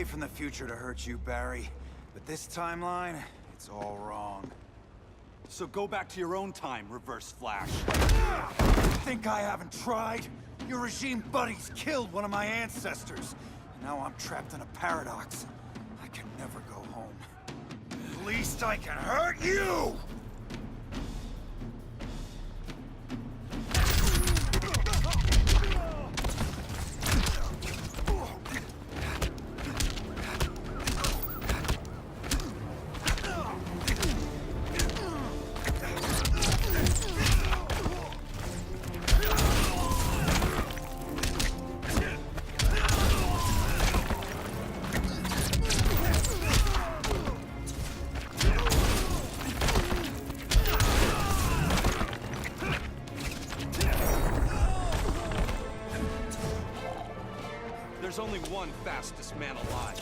From the future to hurt you, Barry. But this timeline, it's all wrong. So go back to your own time, Reverse Flash. Think I haven't tried? Your regime buddies killed one of my ancestors. Now I'm trapped in a paradox. I can never go home. At least I can hurt you! There's only one fastest man alive.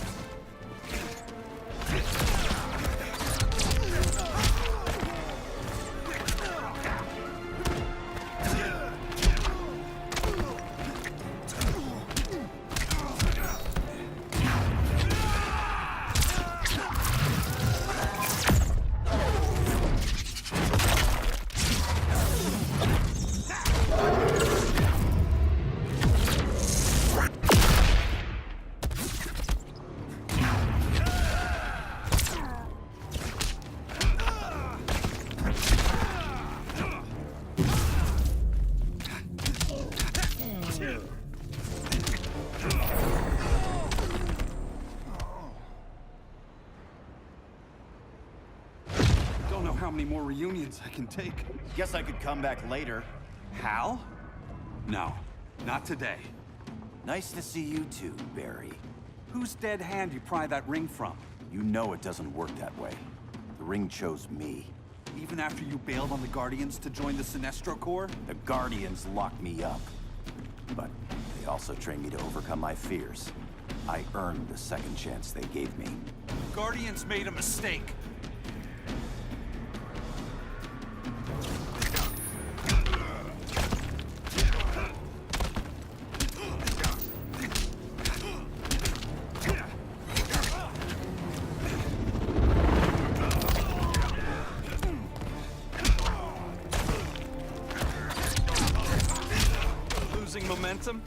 How many more reunions I can take. Guess I could come back later. Hal? No, not today. Nice to see you too, Barry. Whose dead hand you pry that ring from? You know it doesn't work that way. The ring chose me. Even after you bailed on the Guardians to join the Sinestro Corps? The Guardians locked me up. But they also trained me to overcome my fears. I earned the second chance they gave me. The Guardians made a mistake. Momentum?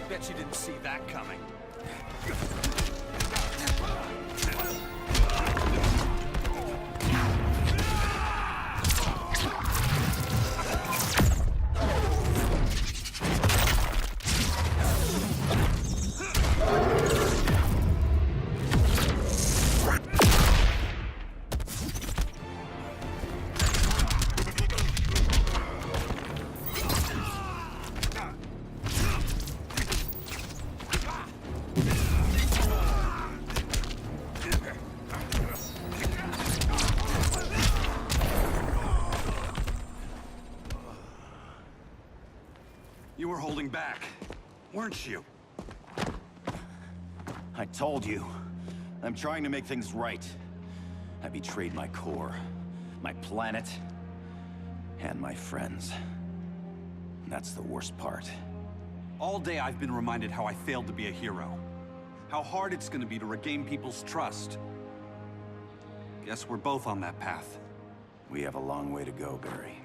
Bet you didn't see that coming. You were holding back, weren't you? I told you. I'm trying to make things right. I betrayed my core, my planet, and my friends. That's the worst part. All day I've been reminded how I failed to be a hero. How hard it's gonna be to regain people's trust. Guess we're both on that path. We have a long way to go, Barry.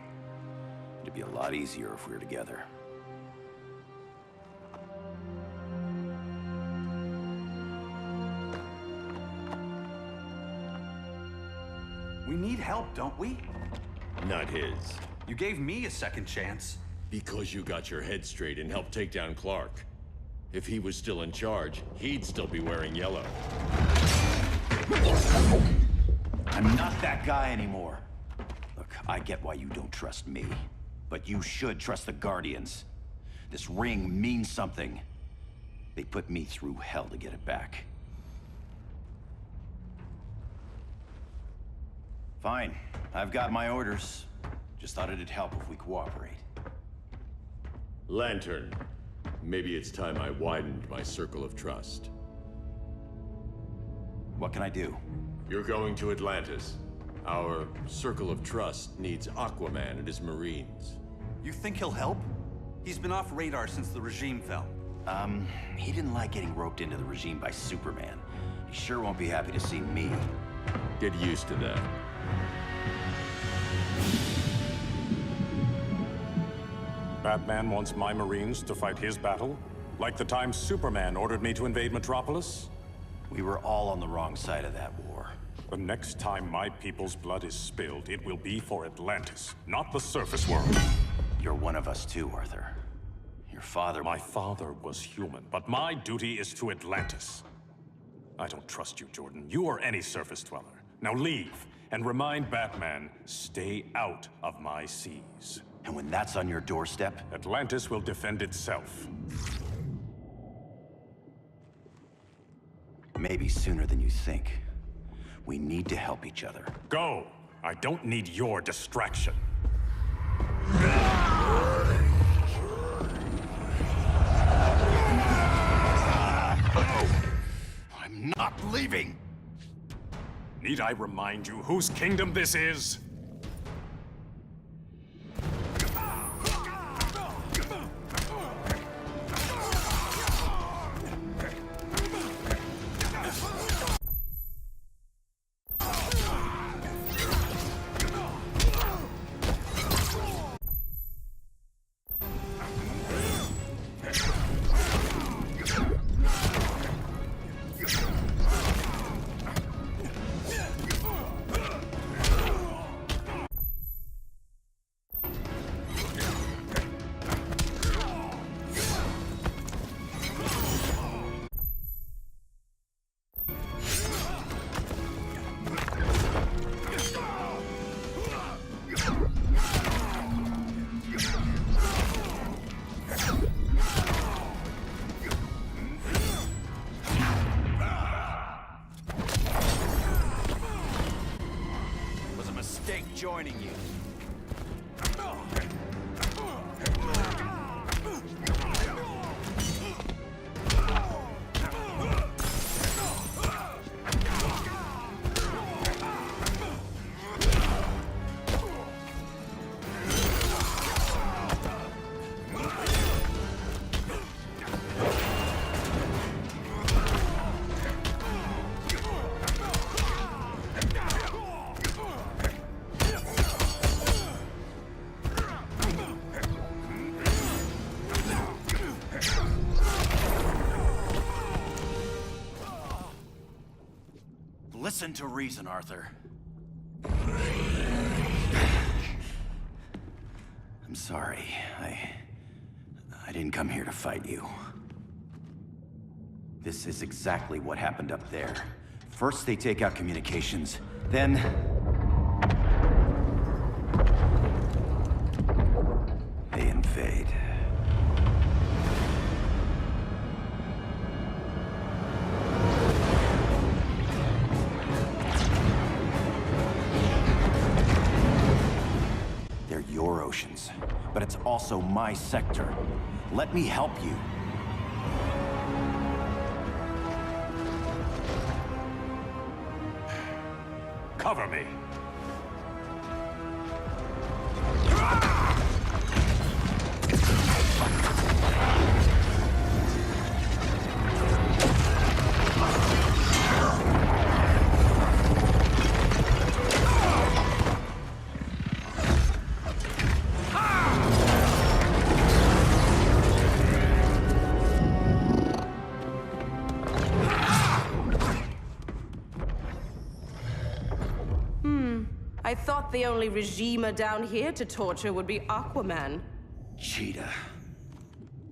It'd be a lot easier if we were together. We need help, don't we? Not his. You gave me a second chance. Because you got your head straight and helped take down Clark. If he was still in charge, he'd still be wearing yellow. I'm not that guy anymore. Look, I get why you don't trust me, but you should trust the Guardians. This ring means something. They put me through hell to get it back. Fine, I've got my orders. Just thought it'd help if we cooperate. Lantern, maybe it's time I widened my circle of trust. What can I do? You're going to Atlantis. Our circle of trust needs Aquaman and his Marines. You think he'll help? He's been off radar since the regime fell. He didn't like getting roped into the regime by Superman. He sure won't be happy to see me. Get used to that. Batman wants my Marines to fight his battle? Like the time Superman ordered me to invade Metropolis? We were all on the wrong side of that war. The next time my people's blood is spilled, it will be for Atlantis, not the surface world. You're one of us too, Arthur. Your father... My father was human, but my duty is to Atlantis. I don't trust you, Jordan. You or any surface dweller. Now leave, and remind Batman, stay out of my seas. And when that's on your doorstep? Atlantis will defend itself. Maybe sooner than you think. We need to help each other. Go! I don't need your distraction. I'm not leaving! Need I remind you whose kingdom this is? Joining you. Listen to reason, Arthur. I'm sorry. I didn't come here to fight you. This is exactly what happened up there. First they take out communications, then... they invade. They're your oceans, but it's also my sector. Let me help you. Cover me. I thought the only regimer down here to torture would be Aquaman. Cheetah.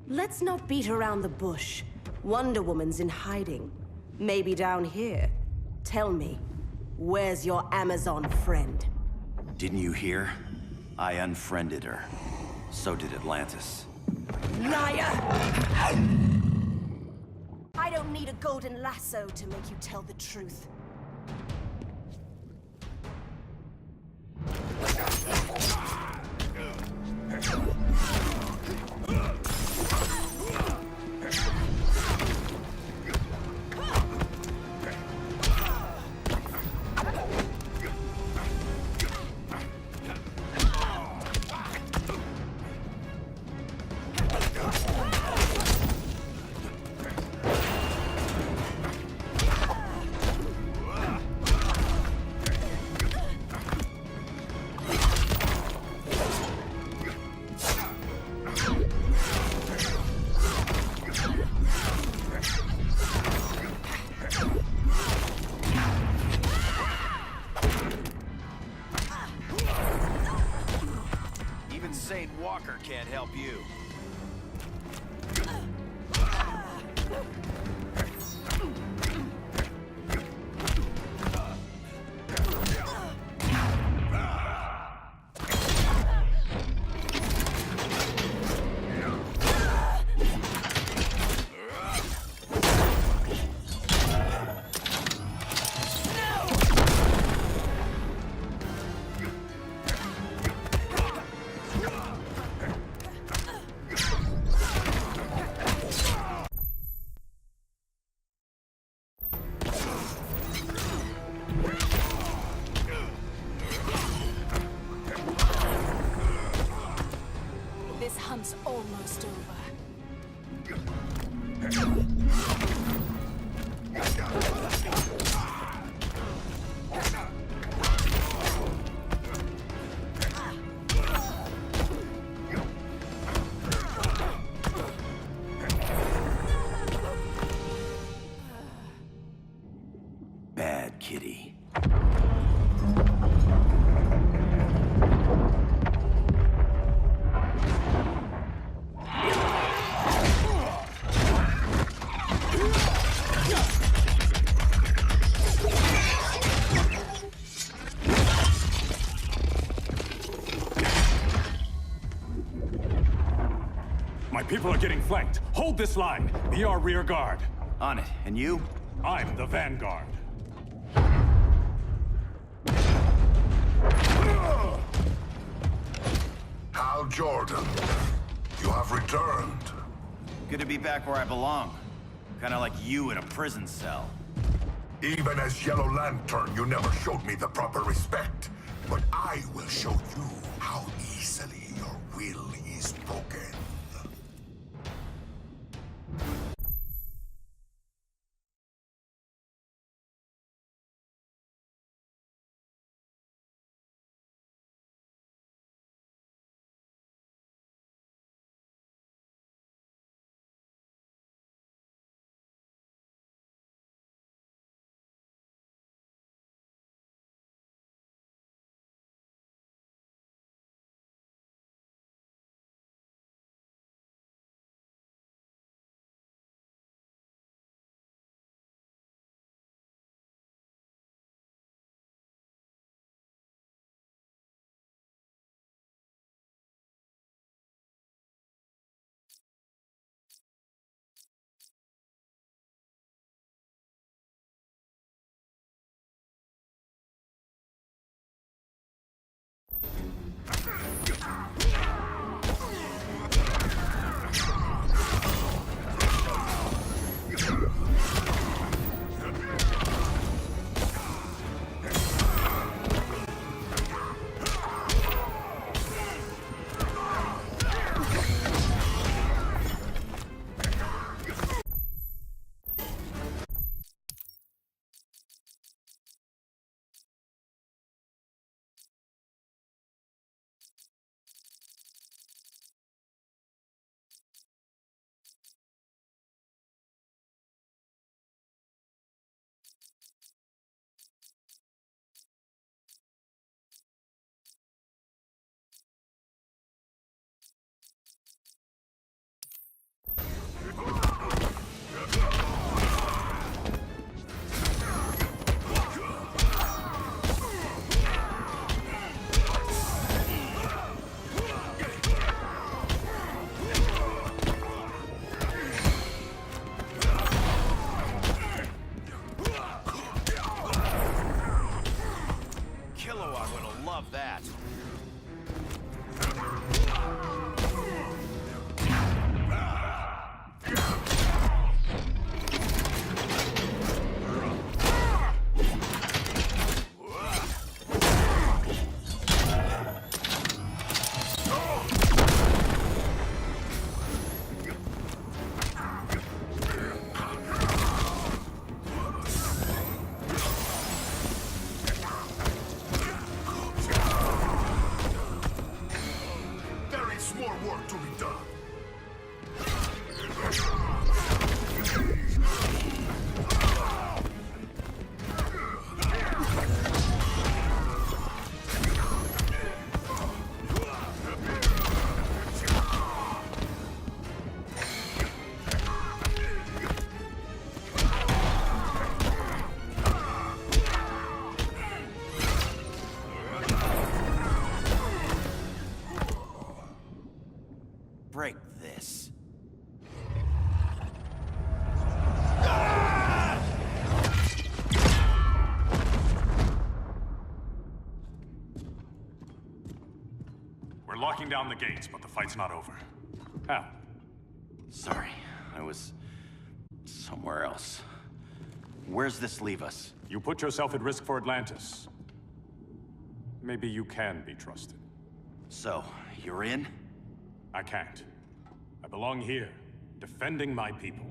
Let's not beat around the bush. Wonder Woman's in hiding. Maybe down here. Tell me, where's your Amazon friend? Didn't you hear? I unfriended her. So did Atlantis. Liar! I don't need a golden lasso to make you tell the truth. Saint Walker can't help you. This hunt's almost over. Bad kitty. My people are getting flanked. Hold this line. Be our rear guard. On it. And you? I'm the vanguard. Hal Jordan, you have returned. Good to be back where I belong. Kinda like you in a prison cell. Even as Yellow Lantern, you never showed me the proper respect. But I will show you how easily your will is broken. love that. There is more work to be done. Break this. We're locking down the gates, but the fight's not over. How? Sorry, I was somewhere else. Where's this leave us? You put yourself at risk for Atlantis. Maybe you can be trusted. So, you're in? I can't. I belong here, defending my people.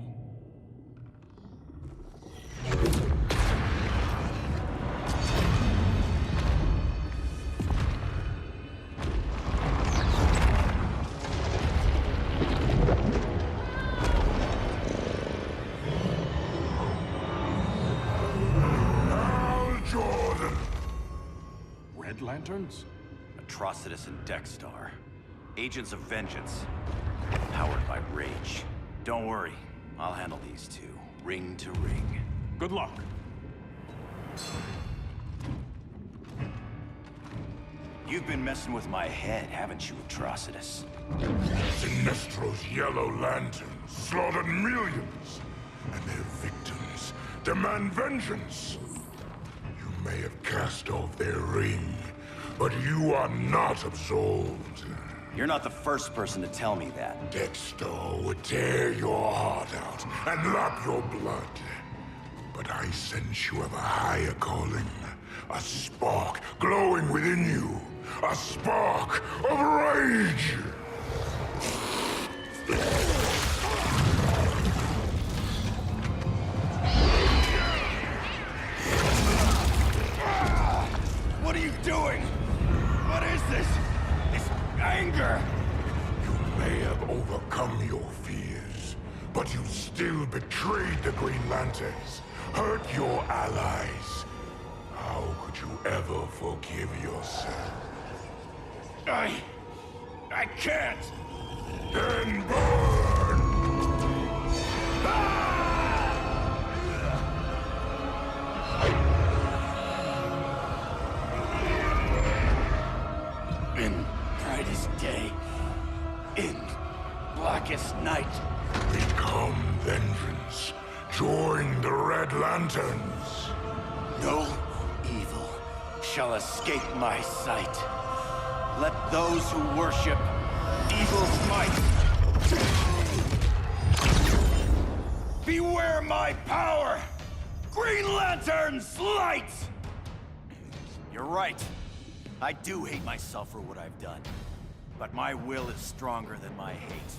Hal Jordan! Red Lanterns? Atrocitus and Dexstar. Agents of Vengeance. Powered by rage. Don't worry, I'll handle these two, ring to ring. Good luck. You've been messing with my head, haven't you, Atrocitus? Sinestro's Yellow Lanterns slaughtered millions, and their victims demand vengeance. You may have cast off their ring, but you are not absolved. You're not the first person to tell me that. Dexter would tear your heart out and lap your blood. But I sense you have a higher calling. A spark glowing within you. A spark of rage! What are you doing? What is this? This anger? You may have overcome your fears, but you still betrayed the Green Lanterns, hurt your allies. How could you ever forgive yourself? I can't! Then burn! In brightest day, in blackest night. Become vengeance. Join the Red Lanterns. No evil shall escape my sight. Let those who worship evil's might beware my power! Green Lantern's light! You're right. I do hate myself for what I've done. But my will is stronger than my hate.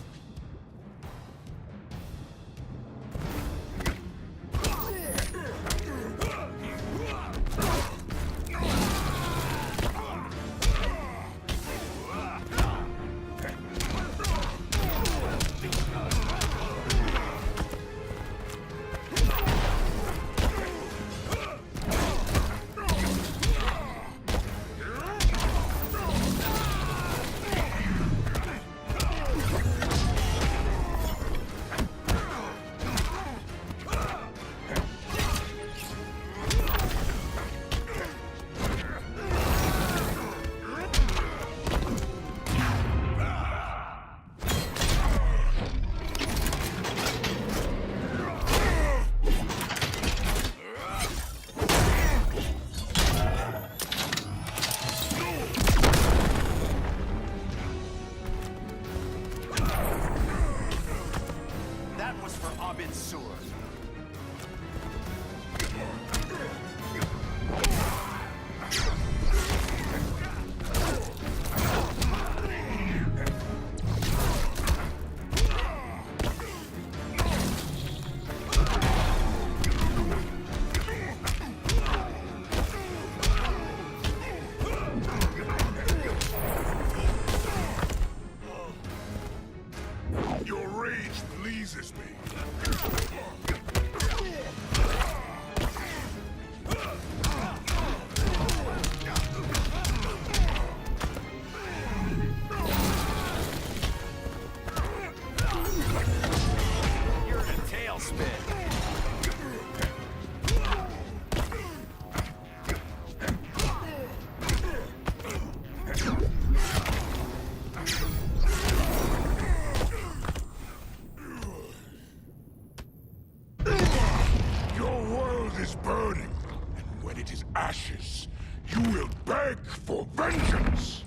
you will beg for vengeance!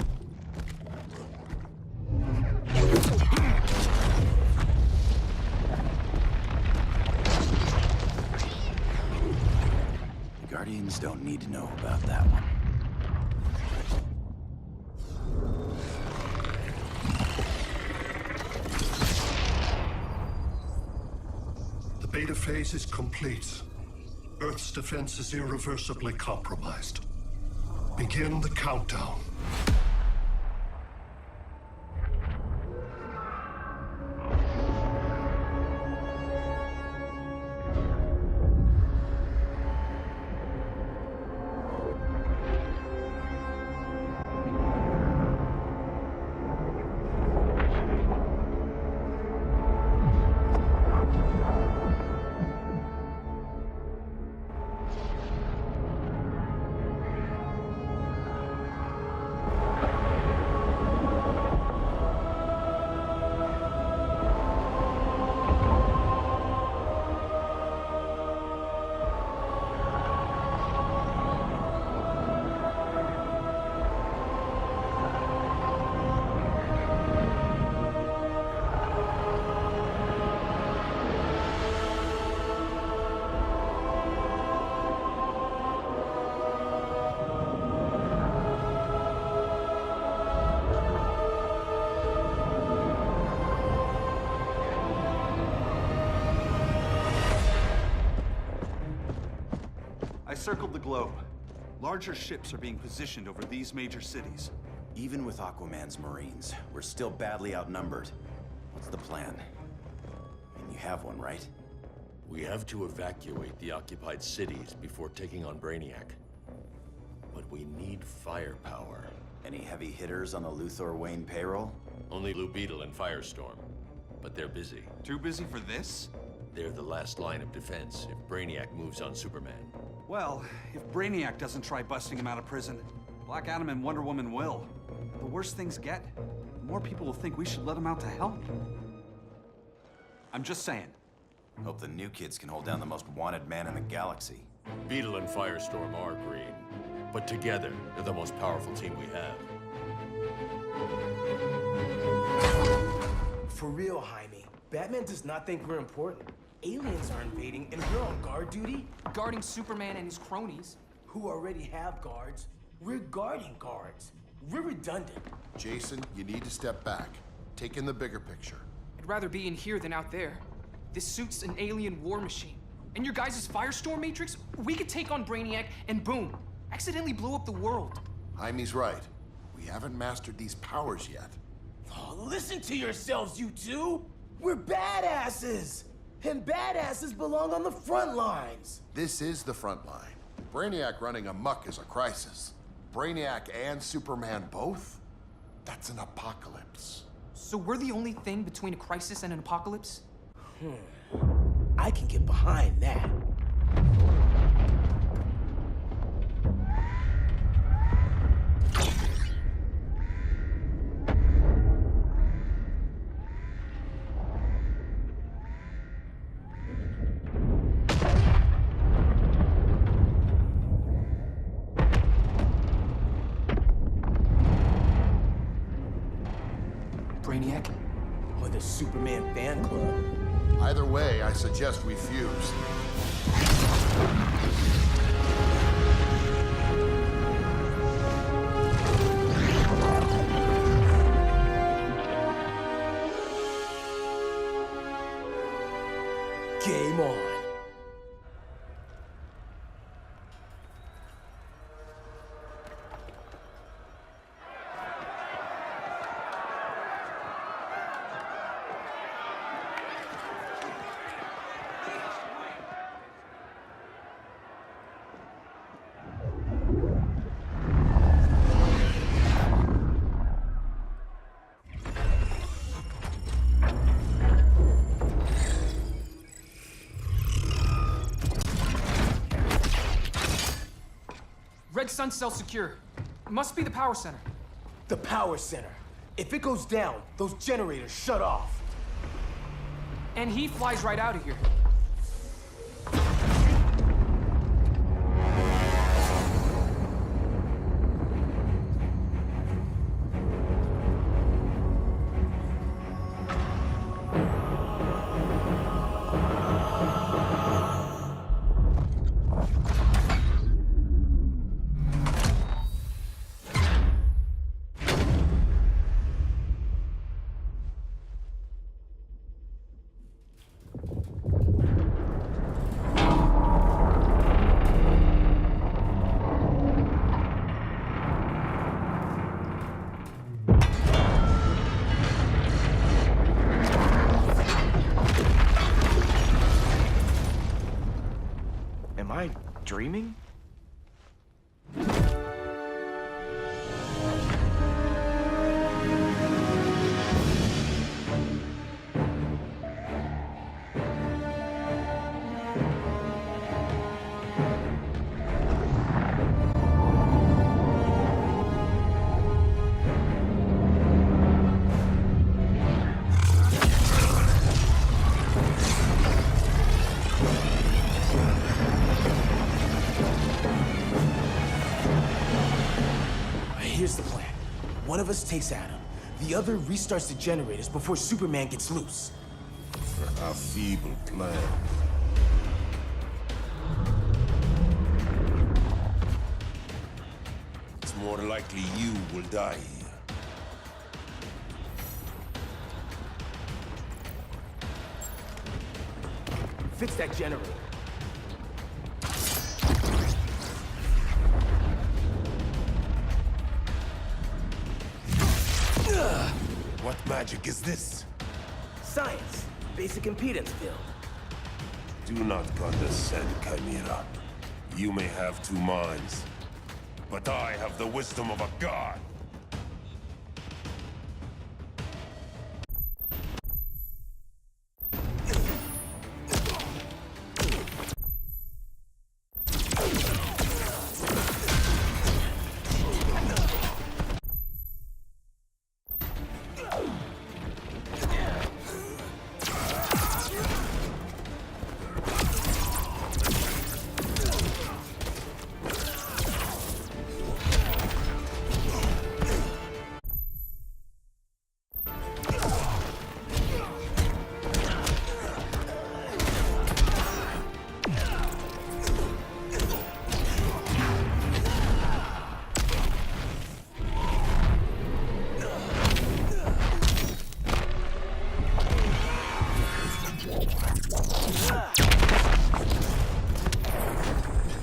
The Guardians don't need to know about that one. The beta phase is complete. Earth's defense is irreversibly compromised. Begin the countdown. I circled the globe. Larger ships are being positioned over these major cities. Even with Aquaman's Marines, we're still badly outnumbered. What's the plan? And you have one, right? We have to evacuate the occupied cities before taking on Brainiac. But we need firepower. Any heavy hitters on the Luthor Wayne payroll? Only Blue Beetle and Firestorm. But they're busy. Too busy for this? They're the last line of defense if Brainiac moves on Superman. Well, if Brainiac doesn't try busting him out of prison, Black Adam and Wonder Woman will. The worse things get, the more people will think we should let him out to help. I'm just saying. Hope the new kids can hold down the most wanted man in the galaxy. Beetle and Firestorm are green, but together, they're the most powerful team we have. For real, Jaime, Batman does not think we're important. Aliens are invading, and we're on guard duty? Guarding Superman and his cronies. Who already have guards. We're guarding guards. We're redundant. Jason, you need to step back. Take in the bigger picture. I'd rather be in here than out there. This suit's an alien war machine. And your guys' Firestorm Matrix, we could take on Brainiac and boom, accidentally blow up the world. Jaime's right. We haven't mastered these powers yet. Oh, listen to yourselves, you two! We're badasses! And badasses belong on the front lines! This is the front line. Brainiac running amok is a crisis. Brainiac and Superman both? That's an apocalypse. So we're the only thing between a crisis and an apocalypse? I can get behind that. Brainiac? Or the Superman fan club? Either way, I suggest we fuse. Game on. Red Sun cell secure. It must be the power center. The power center. If it goes down, those generators shut off. And he flies right out of here. dreaming? Here's the plan. One of us takes Adam. The other restarts the generators before Superman gets loose. A feeble plan. It's more likely you will die here. Fix that generator. What magic is this? Science. Basic impedance build. Do not condescend, Chimera. You may have two minds, but I have the wisdom of a god.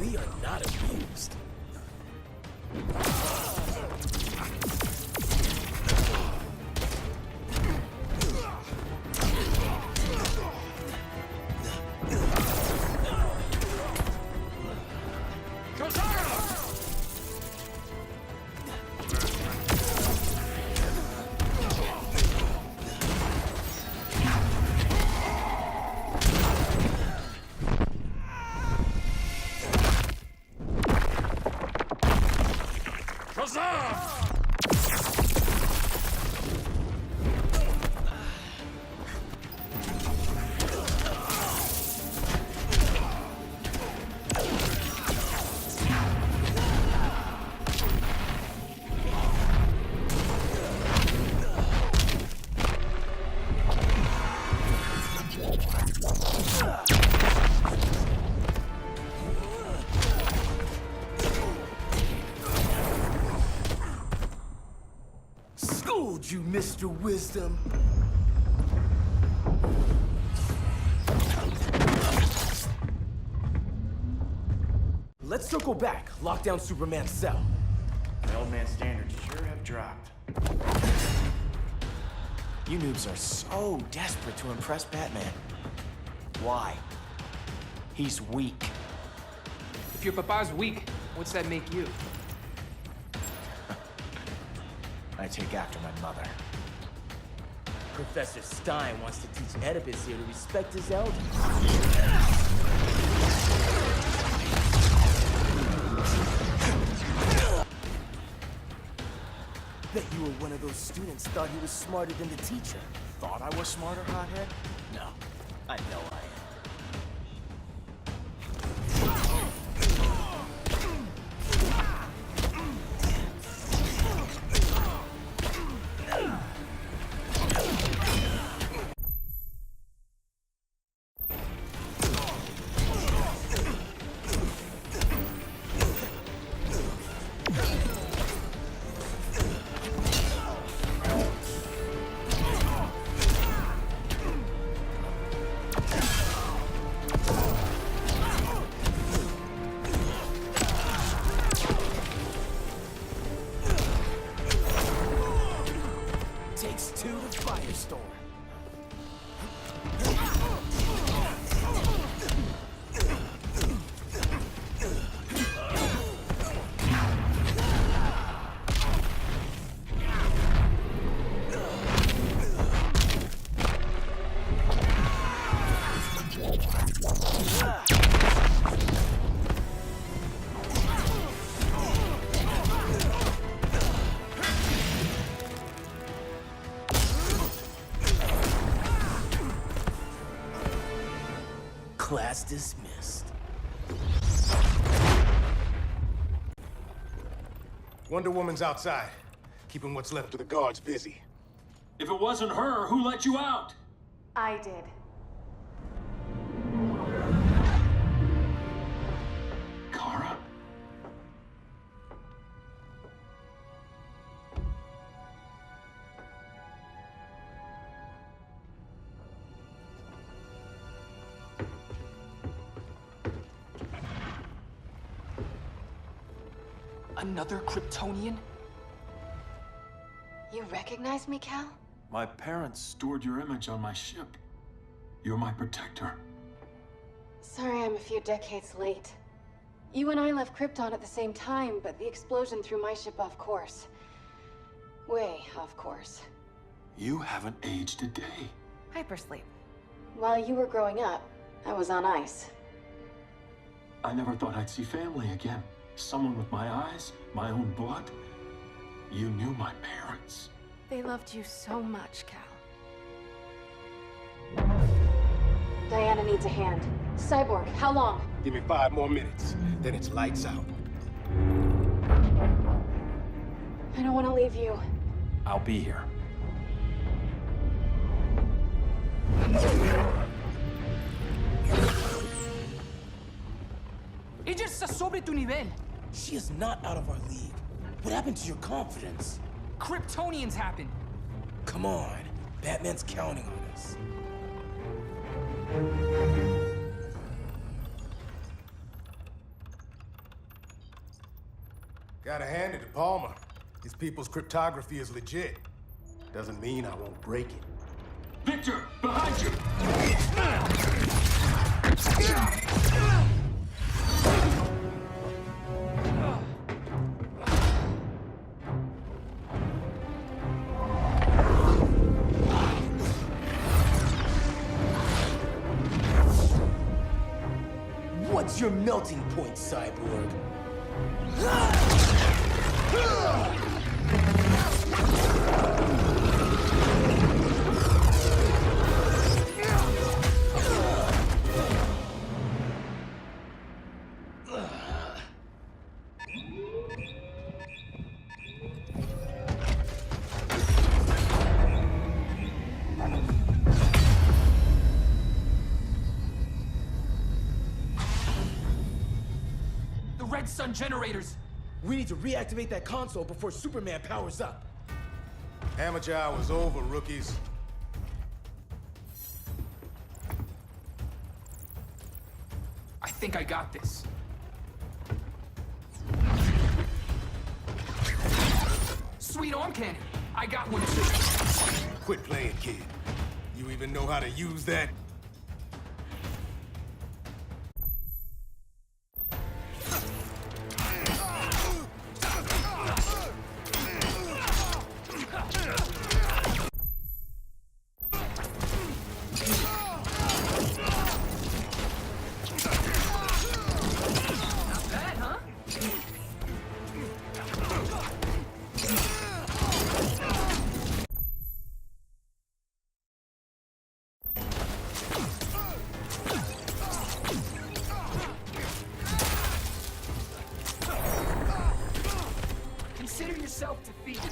We are not abused. Schooled you, Mr. Wisdom. Let's circle back, lock down Superman's cell. The old man's standards sure have dropped. You noobs are so desperate to impress Batman. Why? He's weak. If your papa's weak, what's that make you? I take after my mother. Professor Stein wants to teach Oedipus here to respect his elders. Bet you were one of those students thought he was smarter than the teacher. Thought I was smarter, hothead? No, I know I am. Takes two to firestorm. Class dismissed. Wonder Woman's outside, keeping what's left of the guards busy. If it wasn't her, who let you out? I did. Kara? Another Kryptonian? You recognize me, Cal? My parents stored your image on my ship. You're my protector. Sorry I'm a few decades late. You and I left Krypton at the same time, but the explosion threw my ship off course. Way off course. You haven't aged a day. Hypersleep. While you were growing up, I was on ice. I never thought I'd see family again. Someone with my eyes, my own blood. You knew my parents. They loved you so much, Cal. Diana needs a hand. Cyborg, how long? Give me 5 more minutes, then it's lights out. I don't want to leave you. I'll be here. Ella está sobre tu nivel. She is not out of our league. What happened to your confidence? Kryptonians happen. Come on. Batman's counting on us. Gotta hand it to Palmer. His people's cryptography is legit. Doesn't mean I won't break it. Victor, behind you! What's your melting point, Cyborg? Red Sun generators! We need to reactivate that console before Superman powers up. Amateur hour's over, rookies. I think I got this. Sweet arm cannon! I got one too. Quit playing, kid. You even know how to use that? Consider yourself defeated.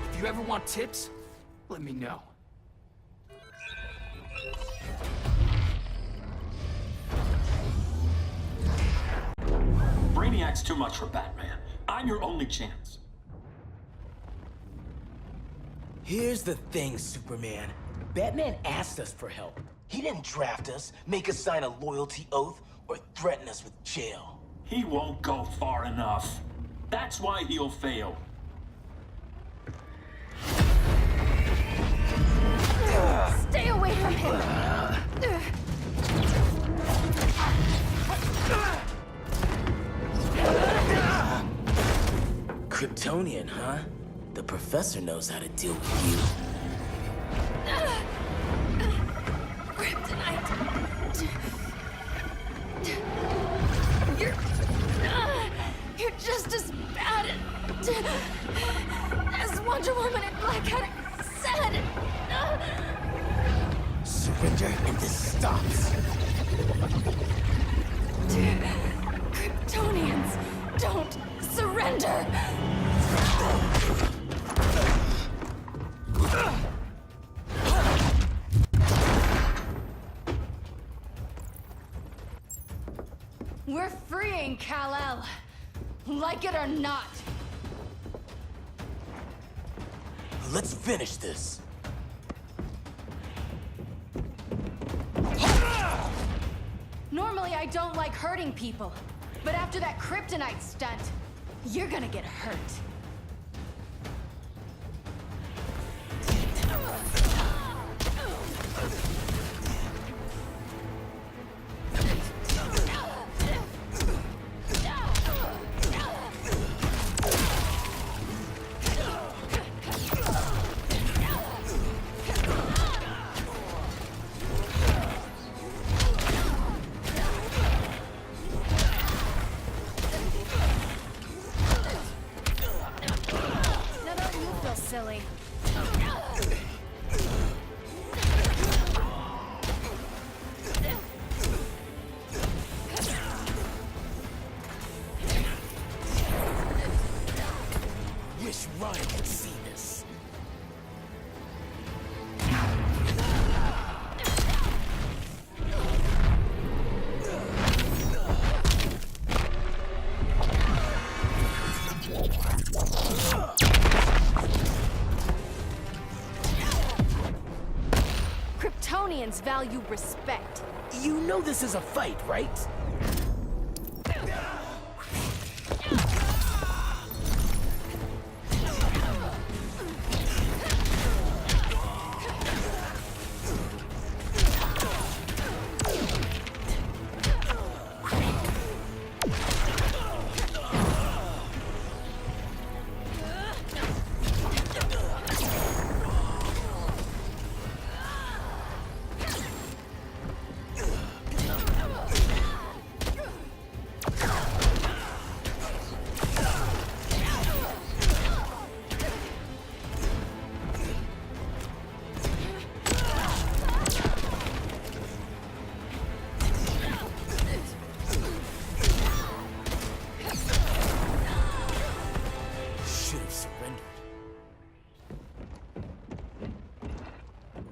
If you ever want tips, let me know. Brainiac's too much for Batman. I'm your only chance. Here's the thing, Superman. Batman asked us for help. He didn't draft us, make us sign a loyalty oath, or threaten us with jail. He won't go far enough. That's why he'll fail. Stay away from him! Kryptonian, huh? The professor knows how to deal with you. Kryptonite! You're just as bad as Wonder Woman and Black Adam said! Surrender and this stops. Kryptonians, don't surrender! We're freeing Kal-El, like it or not. Let's finish this. Normally I don't like hurting people, but after that kryptonite stunt, you're gonna get hurt. Silly. Wish Ryan could see this. Kryptonians value respect. You know this is a fight, right?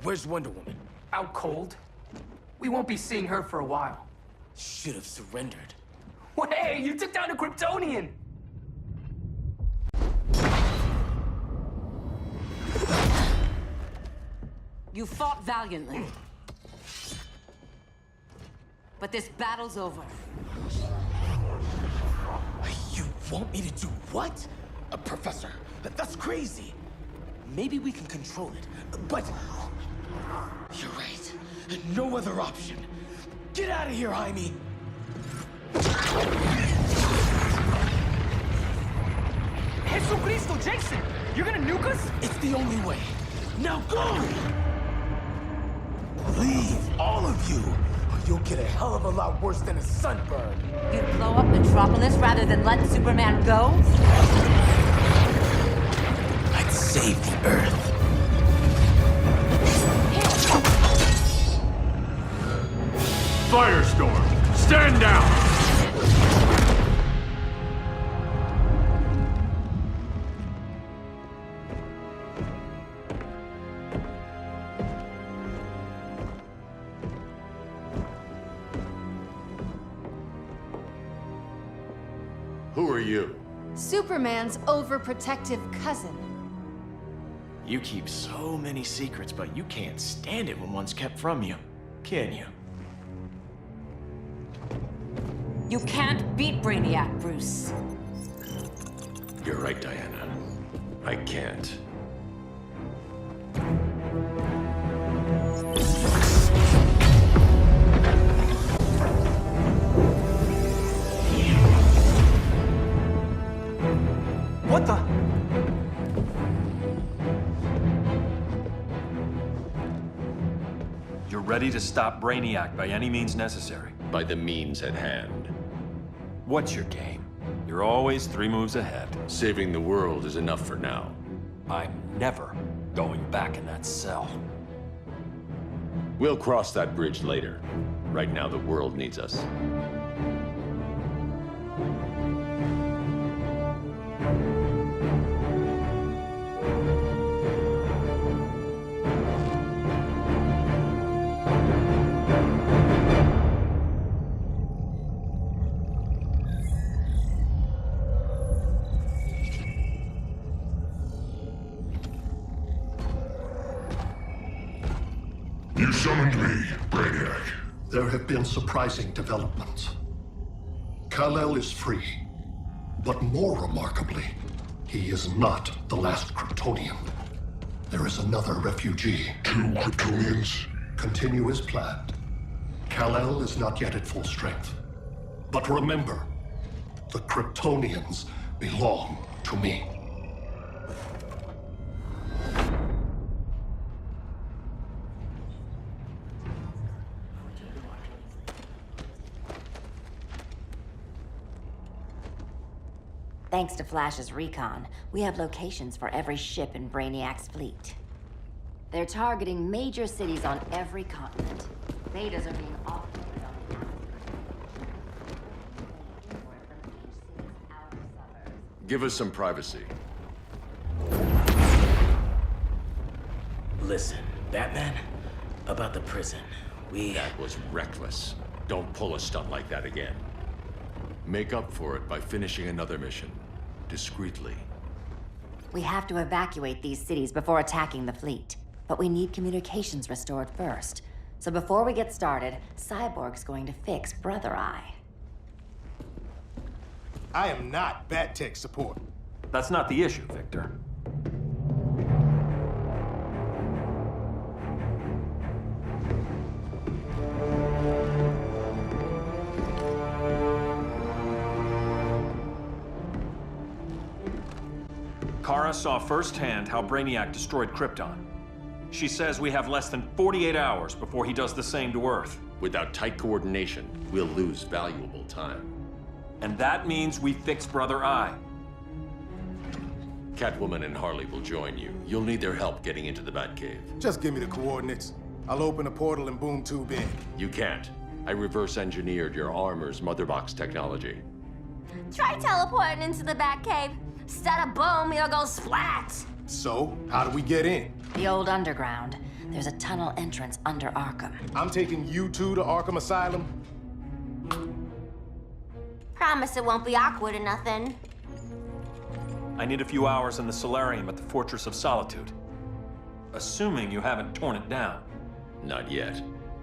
Where's Wonder Woman? Out cold. We won't be seeing her for a while. Should have surrendered. Hey, you took down a Kryptonian! You fought valiantly. But this battle's over. You want me to do what? Professor, that's crazy. Maybe we can control it, but... You're right. No other option. Get out of here, Jaime! Jesucristo, Jason! You're gonna nuke us? It's the only way. Now go! Leave, all of you, or you'll get a hell of a lot worse than a sunburn. You'd blow up Metropolis rather than let Superman go? I'd save the Earth. Firestorm, stand down! Who are you? Superman's overprotective cousin. You keep so many secrets, but you can't stand it when one's kept from you, can you? You can't beat Brainiac, Bruce. You're right, Diana. I can't. What the? You're ready to stop Brainiac by any means necessary. By the means at hand. What's your game? You're always 3 moves ahead. Saving the world is enough for now. I'm never going back in that cell. We'll cross that bridge later. Right now, the world needs us. You summoned me, Brainiac. There have been surprising developments. Kal-El is free, but more remarkably, he is not the last Kryptonian. There is another refugee. 2 Kryptonians? Continue as planned. Kal-El is not yet at full strength. But remember, the Kryptonians belong to me. Thanks to Flash's recon, we have locations for every ship in Brainiac's fleet. They're targeting major cities on every continent. Betas are being offloaded on the outskirts. Give us some privacy. Listen, Batman, about the prison, That was reckless. Don't pull a stunt like that again. Make up for it by finishing another mission. Discreetly. We have to evacuate these cities before attacking the fleet. But we need communications restored first. So before we get started, Cyborg's going to fix Brother Eye. I am not Bat-Tech support. That's not the issue, Victor. Kara saw firsthand how Brainiac destroyed Krypton. She says we have less than 48 hours before he does the same to Earth. Without tight coordination, we'll lose valuable time. And that means we fix Brother Eye. Catwoman and Harley will join you. You'll need their help getting into the Batcave. Just give me the coordinates. I'll open a portal and boom tube in. You can't. I reverse engineered your armor's motherbox technology. Try teleporting into the Batcave. Instead of boom, you'll go splat. So, how do we get in? The old underground. There's a tunnel entrance under Arkham. I'm taking you two to Arkham Asylum. Promise it won't be awkward or nothing. I need a few hours in the solarium at the Fortress of Solitude. Assuming you haven't torn it down. Not yet.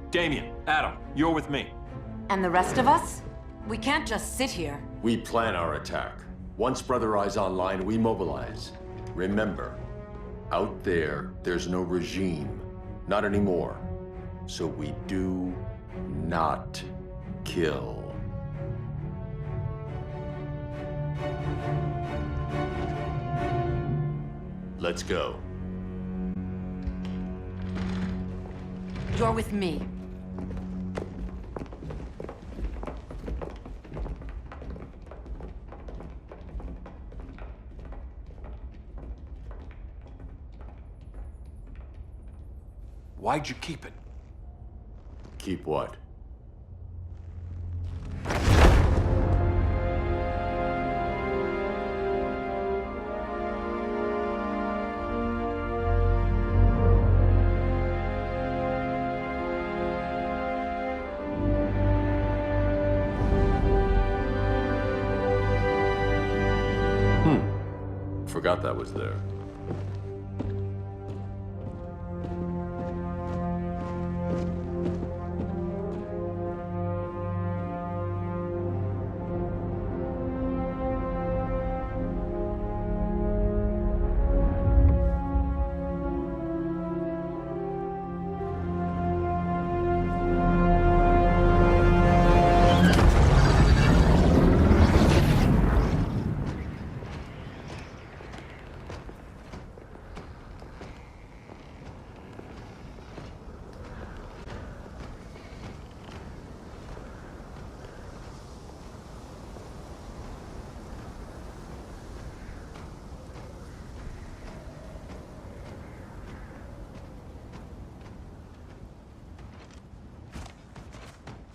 Damien, Adam, you're with me. And the rest of us? We can't just sit here. We plan our attack. Once Brother Eye's online, we mobilize. Remember, out there, there's no regime. Not anymore. So we do not kill. Let's go. You're with me. Why'd you keep it? Keep what? Forgot that was there.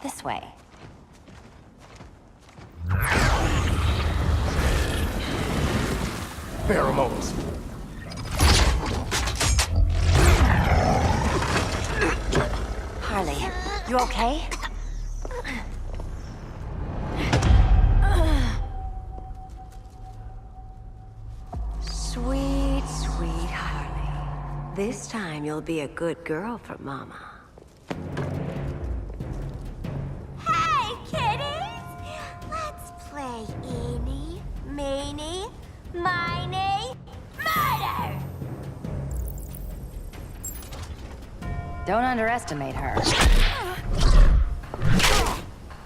This way. Pheromones. Harley, you okay? Sweet, sweet Harley. This time you'll be a good girl for Mama. Hey, kiddies! Let's play Eeny, Meeny, Miny, Murder! Don't underestimate her.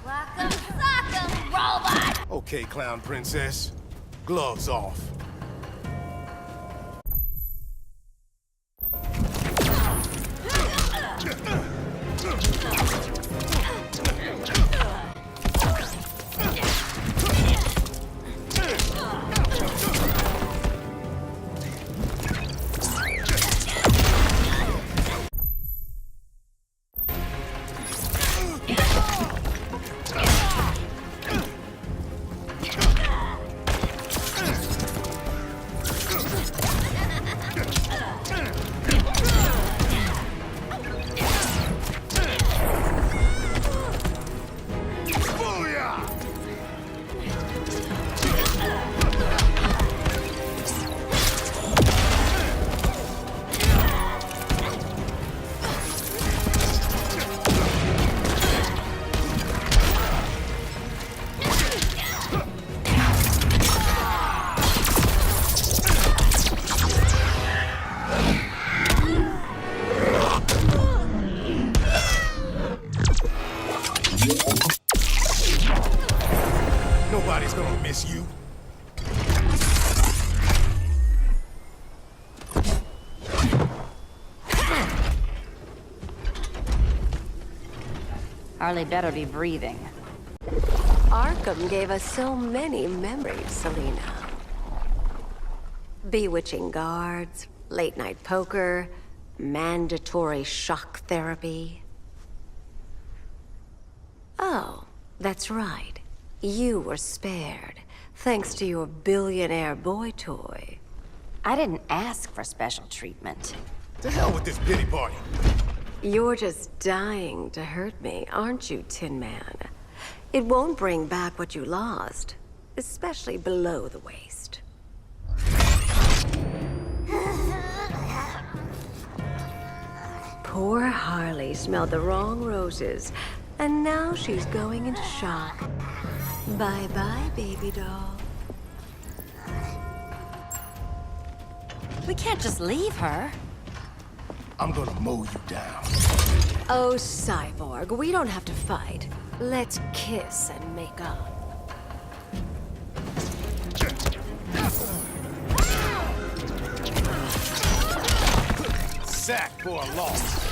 Welcome, sock'em, robot! Okay, clown princess. Gloves off. Nobody's gonna miss you. Harley better be breathing. Arkham gave us so many memories, Selina. Bewitching guards, late-night poker, mandatory shock therapy. Oh, that's right. You were spared, thanks to your billionaire boy toy. I didn't ask for special treatment. To hell with this pity party. You're just dying to hurt me, aren't you, Tin Man? It won't bring back what you lost, especially below the waist. Poor Harley smelled the wrong roses, and now she's going into shock. Bye-bye, baby doll. We can't just leave her. I'm gonna mow you down. Oh, Cyborg, we don't have to fight. Let's kiss and make up. Sack for a loss.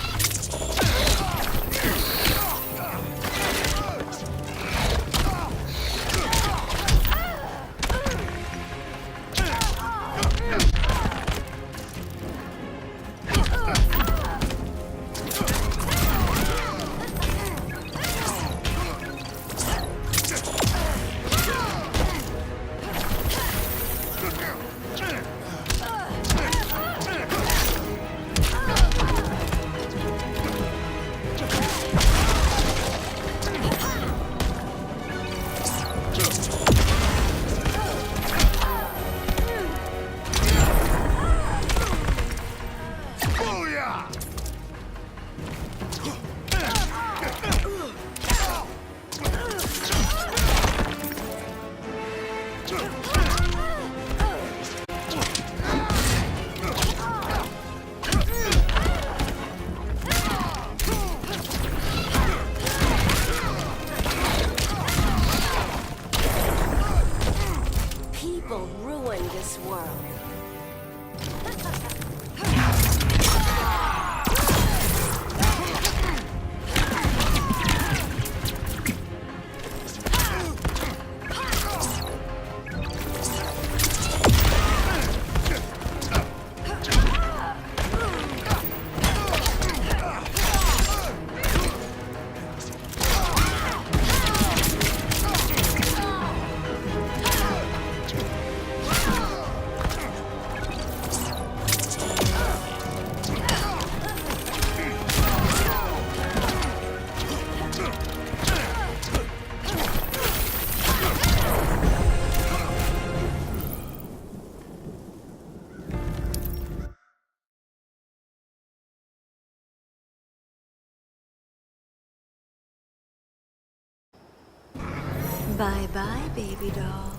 Bye-bye, baby doll.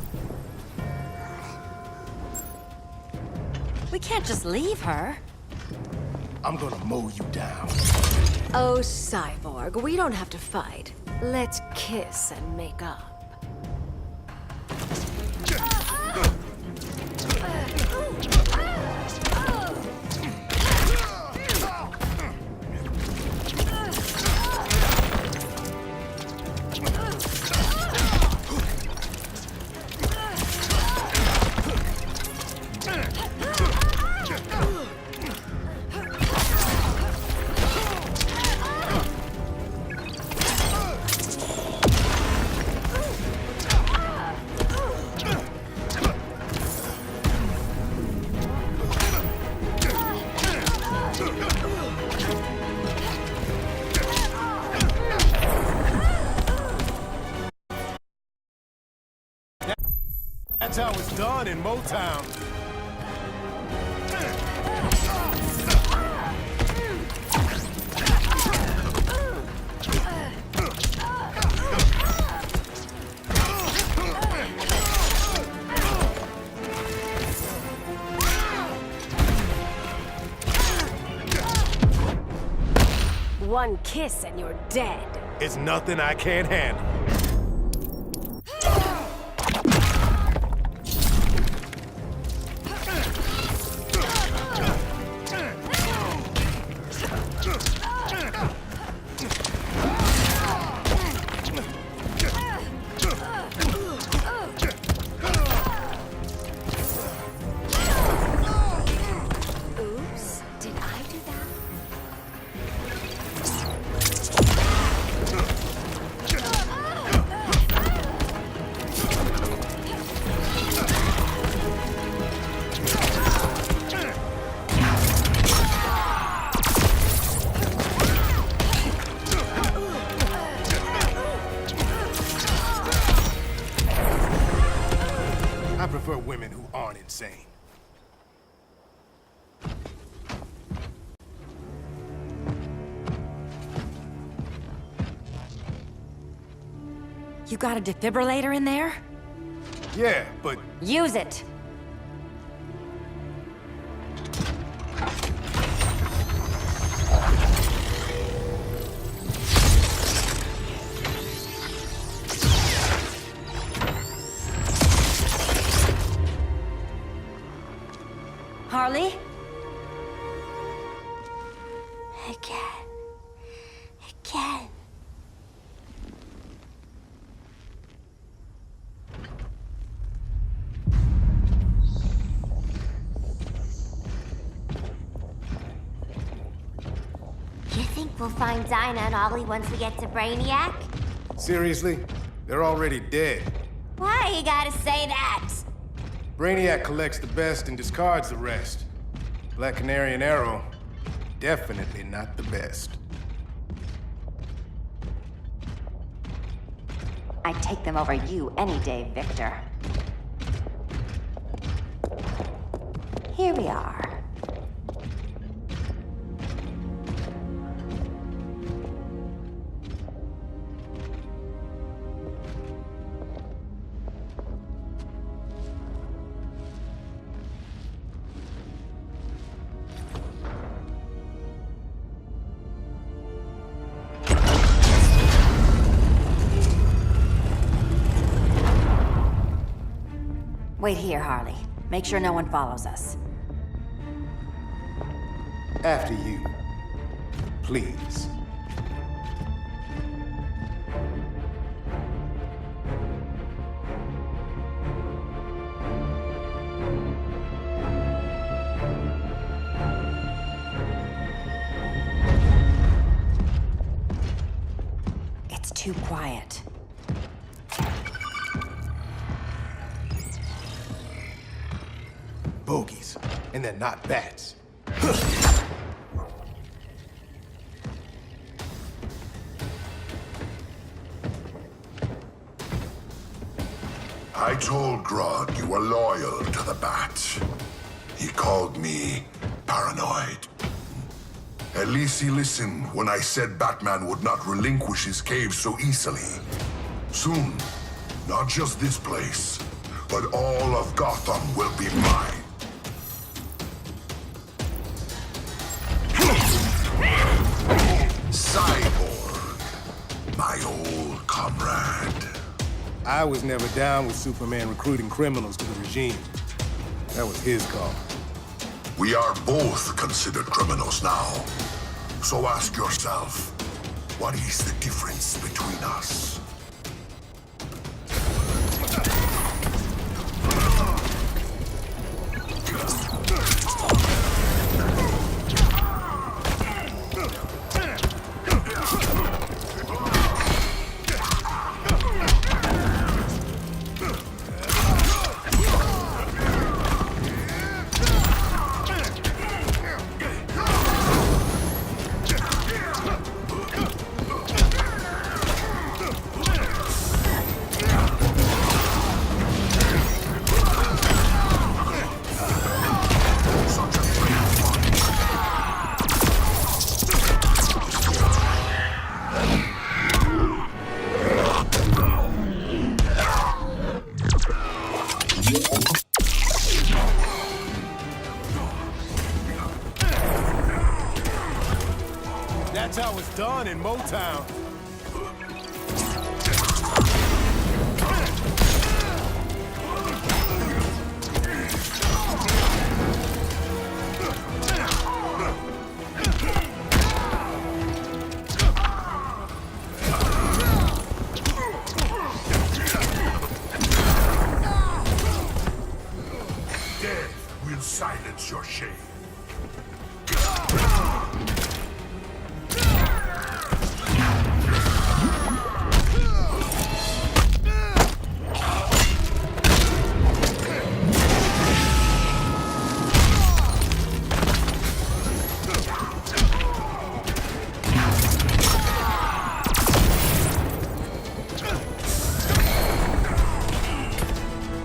We can't just leave her. I'm gonna mow you down. Oh, Cyborg, we don't have to fight. Let's kiss and make up. That's how it's done in Motown. One kiss and you're dead. It's nothing I can't handle. Oops, did I do that? I prefer women who aren't insane. You got a defibrillator in there? Yeah, but... Use it! Harley? Again. Again. You think we'll find Dinah and Ollie once we get to Brainiac? Seriously? They're already dead. Why you gotta say that? Brainiac collects the best and discards the rest. Black Canary and Arrow, definitely not the best. I'd take them over you any day, Victor. Here we are. Wait here, Harley. Make sure no one follows us. After you. Please. It's too quiet. Bogies. And they're not bats. I told Grodd you were loyal to the Bat. He called me paranoid. At least he listened when I said Batman would not relinquish his cave so easily. Soon, Not just this place, but all of Gotham will be mine. Cyborg, my old comrade. I was never down with Superman recruiting criminals to the regime. That was his call. We are both considered criminals now. So ask yourself, what is the difference between us? That's how it's done in Motown. Death will silence your shame.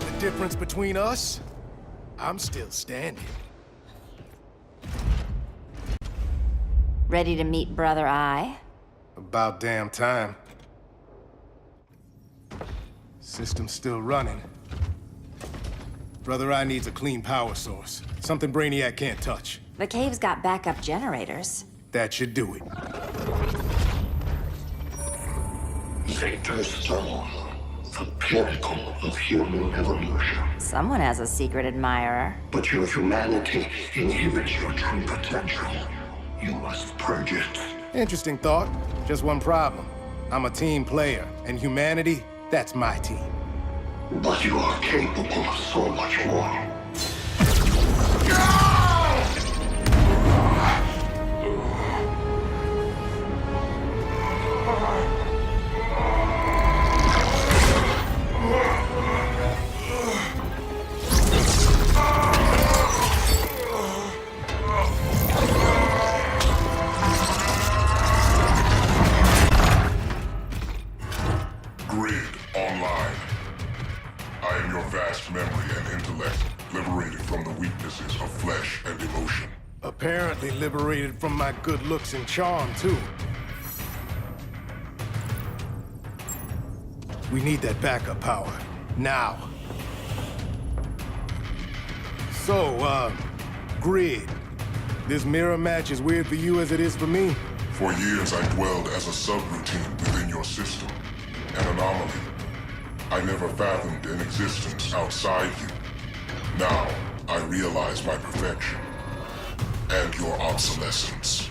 The difference between us? I'm still standing. Ready to meet Brother Eye? About damn time. System's still running. Brother Eye needs a clean power source. Something Brainiac can't touch. The cave's got backup generators. That should do it. Victor Stone, the pinnacle of human evolution. Someone has a secret admirer. But your humanity inhibits your true potential. You must purge it. Interesting thought. Just one problem. I'm a team player, and humanity, that's my team. But you are capable of so much more. Grid online. I am your vast memory and intellect, liberated from the weaknesses of flesh and emotion. Apparently liberated from my good looks and charm, too. We need that backup power. Now. So, Grid. This mirror match as weird for you as it is for me? For years, I dwelled as a subroutine within your system, an anomaly. I never fathomed an existence outside you. Now, I realize my perfection and your obsolescence.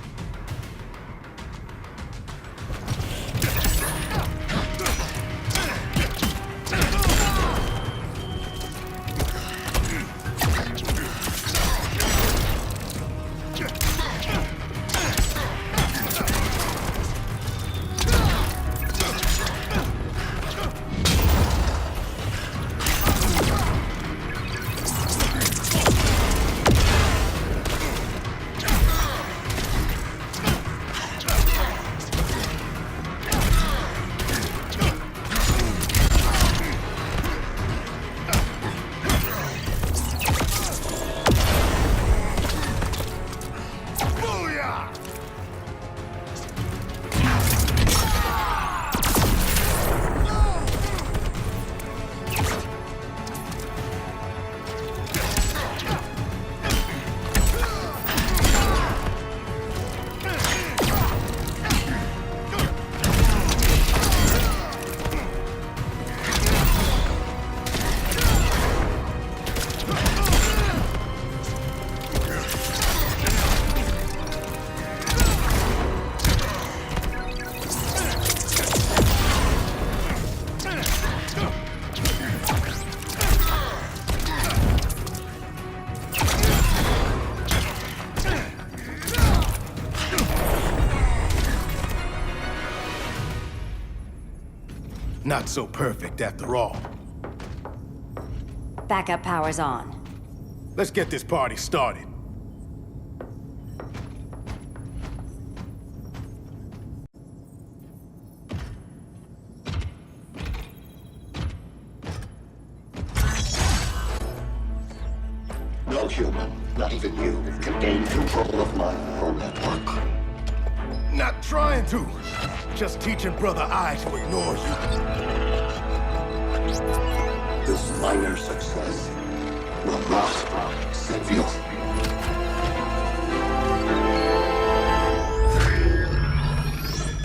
Not so perfect after all. Backup power's on. Let's get this party started. No human, not even you, can gain control of my neural network. Not trying to. Just teaching Brother Eye to ignore you. This minor success will not save you.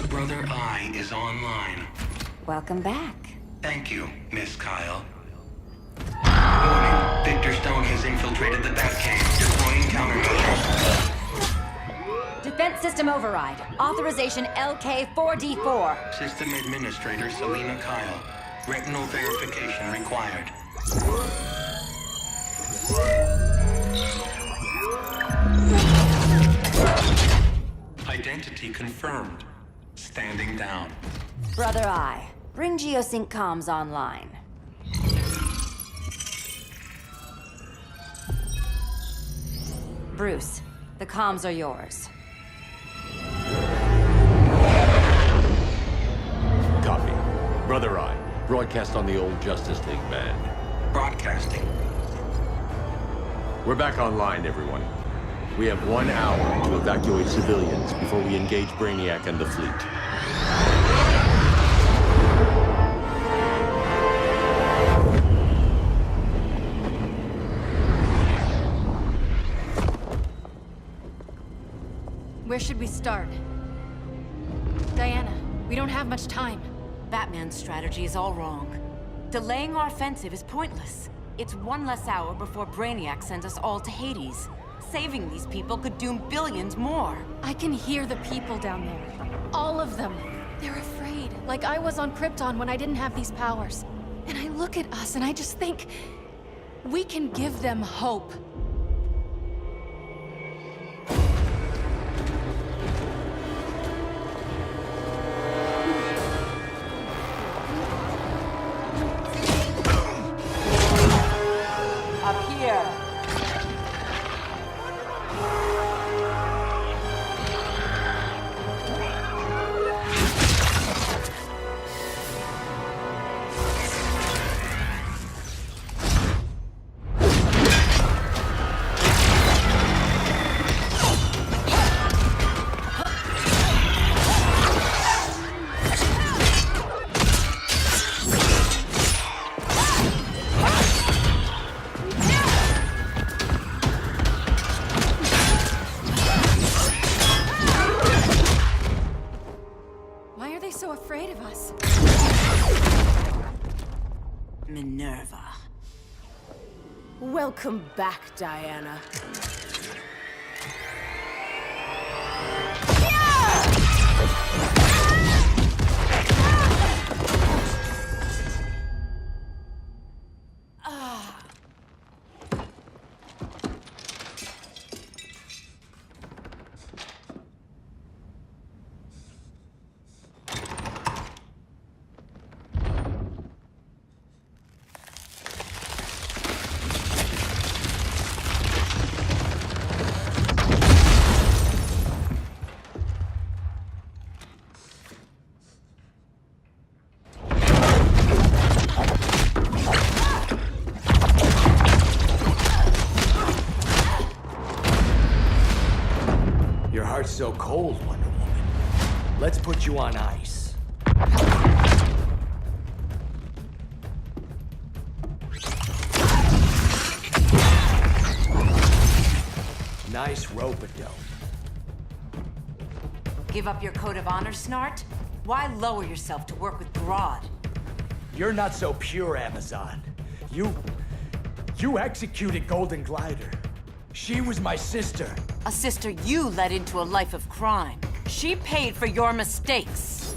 Brother Eye is online. Welcome back. Thank you, Miss Kyle. Warning, Victor Stone has infiltrated the Batcave, deploying countermeasures. Defense system override. Authorization LK4D4. System Administrator Selena Kyle. Retinal verification required. Identity confirmed. Standing down. Brother Eye, bring Geosync comms online. Bruce, the comms are yours. Copy. Brother Eye, broadcast on the old Justice League band. Broadcasting. We're back online, everyone. We have 1 hour to evacuate civilians before we engage Brainiac and the fleet. Where should we start? Diana, we don't have much time. Batman's strategy is all wrong. Delaying our offensive is pointless. It's 1 less hour before Brainiac sends us all to Hades. Saving these people could doom billions more. I can hear the people down there. All of them. They're afraid, like I was on Krypton when I didn't have these powers. And I look at us and I just think, we can give them hope. Up here. Why are they so afraid of us? Minerva. Welcome back, Diana. Your heart's so cold, Wonder Woman. Let's put you on ice. Nice rope-a-dope. Give up your code of honor, Snart? Why lower yourself to work with Grodd? You're not so pure, Amazon. You executed Golden Glider. She was my sister. A sister you led into a life of crime. She paid for your mistakes.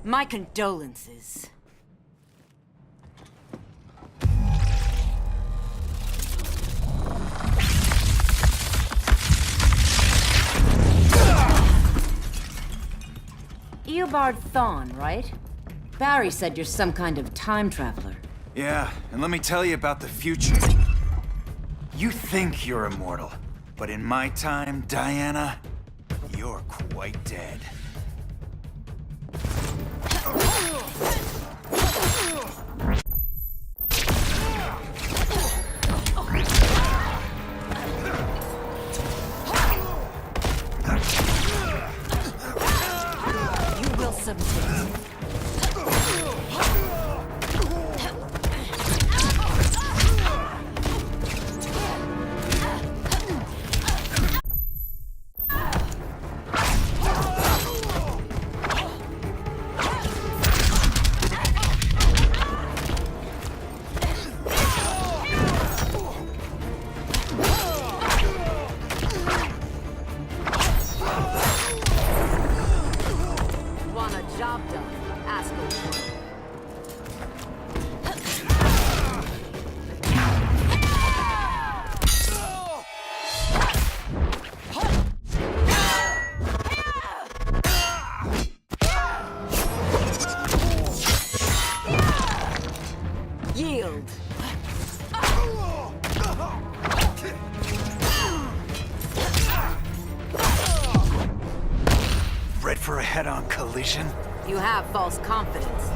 My condolences. Eobard Thawne, right? Barry said you're some kind of time traveler. Yeah, and let me tell you about the future. You think you're immortal, but in my time, Diana, you're quite dead. You will submit. Want a job done? Ask her. Yield. Ready for a head-on collision? You have false confidence.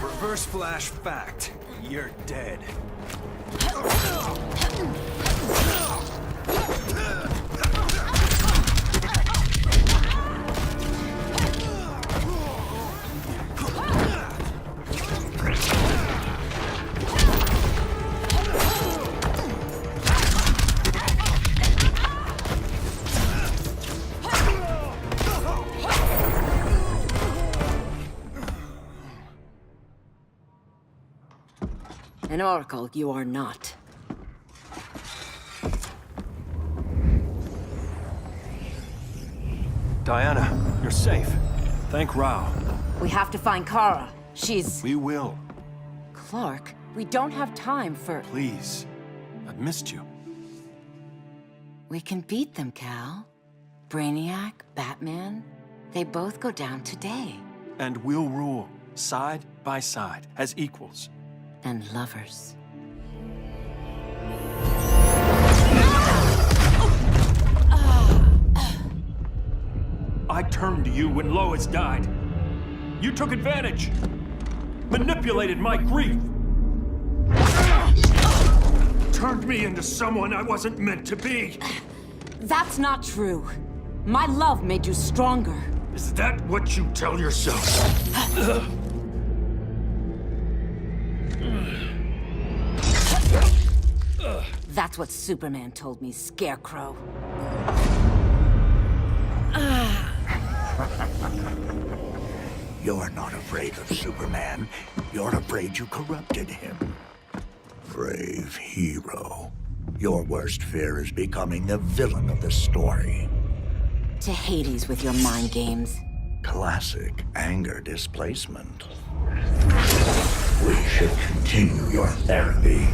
Reverse flash fact. You're dead. An oracle you are not. Diana, you're safe. Thank Rao. We have to find Kara. She's... We will. Clark, we don't have time for... Please. I've missed you. We can beat them, Cal. Brainiac, Batman, they both go down today. And we'll rule, side by side, as equals. And lovers. I turned to you when Lois died. You took advantage. Manipulated my grief. Turned me into someone I wasn't meant to be. That's not true. My love made you stronger. Is that what you tell yourself? That's what Superman told me, Scarecrow. You're not afraid of Superman. You're afraid you corrupted him. Brave hero. Your worst fear is becoming the villain of the story. To Hades with your mind games. Classic anger displacement. We should continue your therapy.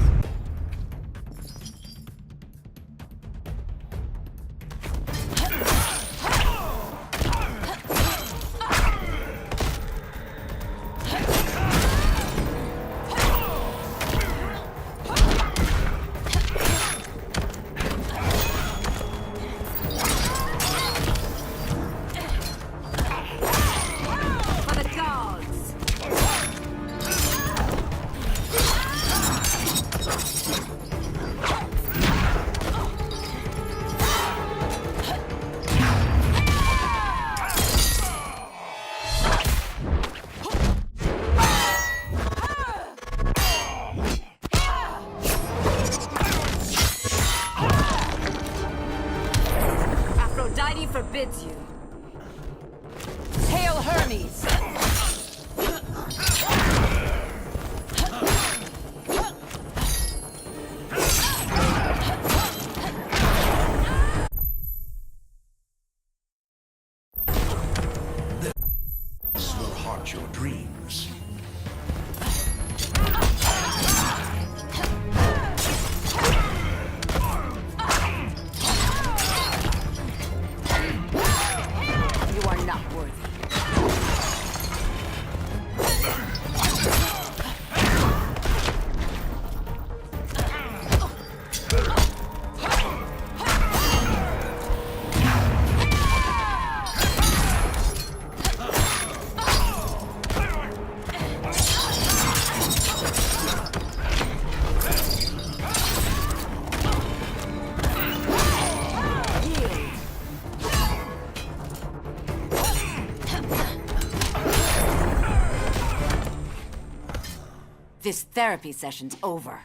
This therapy session's over.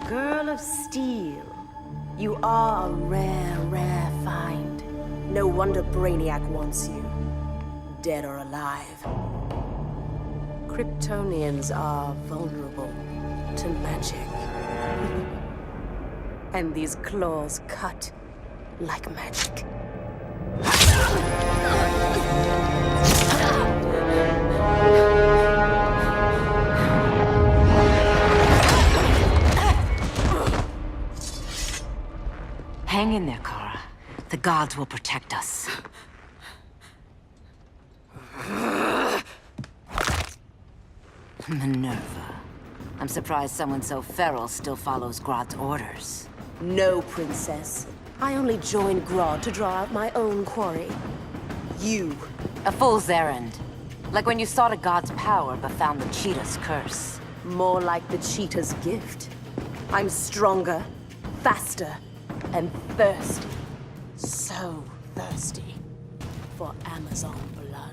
Girl of Steel, you are a rare, rare find. No wonder Brainiac wants you, dead or alive. Kryptonians are vulnerable to magic. And these claws cut like magic. Hang in there, Kara. The gods will protect us. Minerva. I'm surprised someone so feral still follows Grodd's orders. No, Princess. I only joined Grodd to draw out my own quarry. You. A fool's errand. Like when you sought a god's power but found the cheetah's curse. More like the cheetah's gift. I'm stronger, faster, and thirsty. So thirsty for Amazon blood.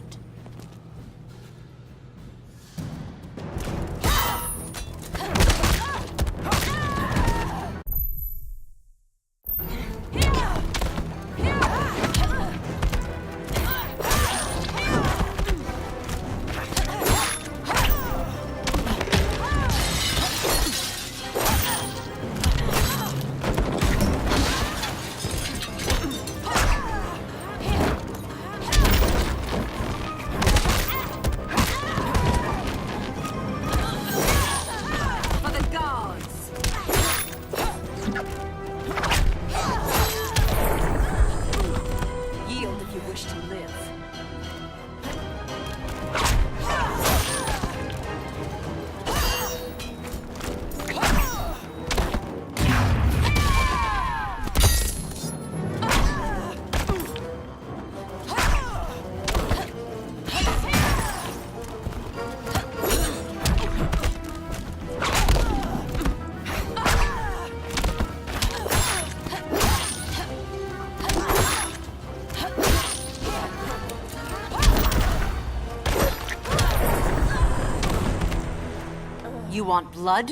You want blood?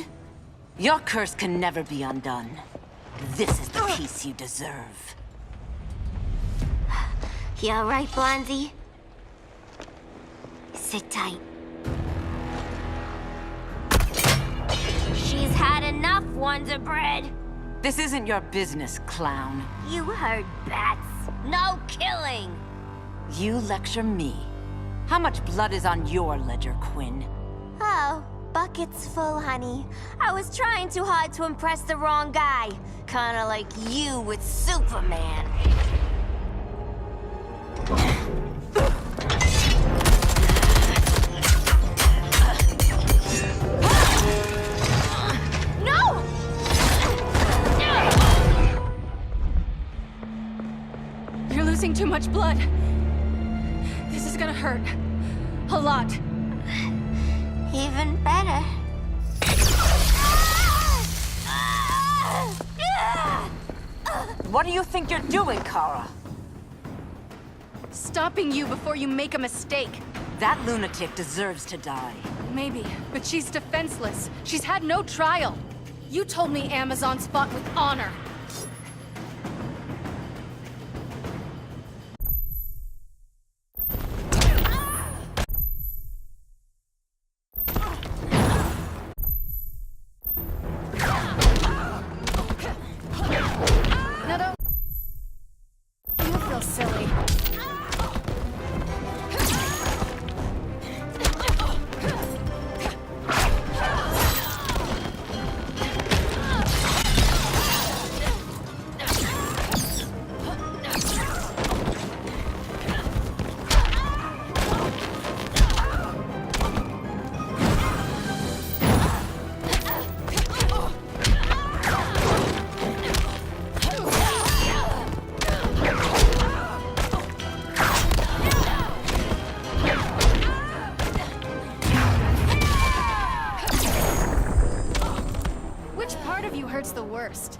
Your curse can never be undone. This is the peace you deserve. You alright, Blondie? Sit tight. She's had enough, Wonder Bread. This isn't your business, clown. You heard bats. No killing. You lecture me. How much blood is on your ledger, Quinn? Oh, bucket's full, honey. I was trying too hard to impress the wrong guy. Kinda like you with Superman. No! You're losing too much blood. This is gonna hurt. A lot. Even better. What do you think you're doing, Kara? Stopping you before you make a mistake. That lunatic deserves to die. Maybe, but she's defenseless. She's had no trial. You told me Amazons fought with honor. That's the worst.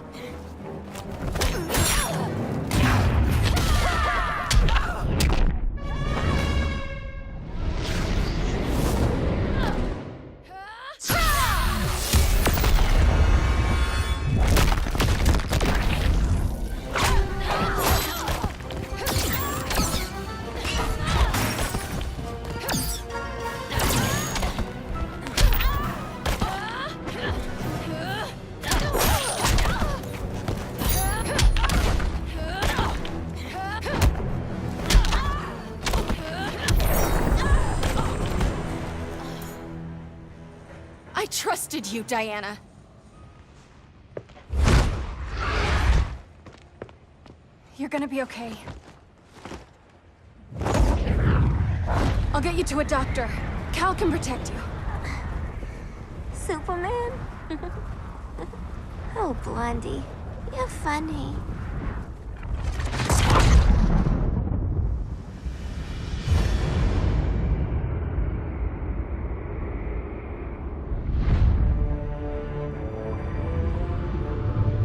I trusted you, Diana. You're gonna be okay. I'll get you to a doctor. Cal can protect you. Superman? Oh, Blondie, you're funny.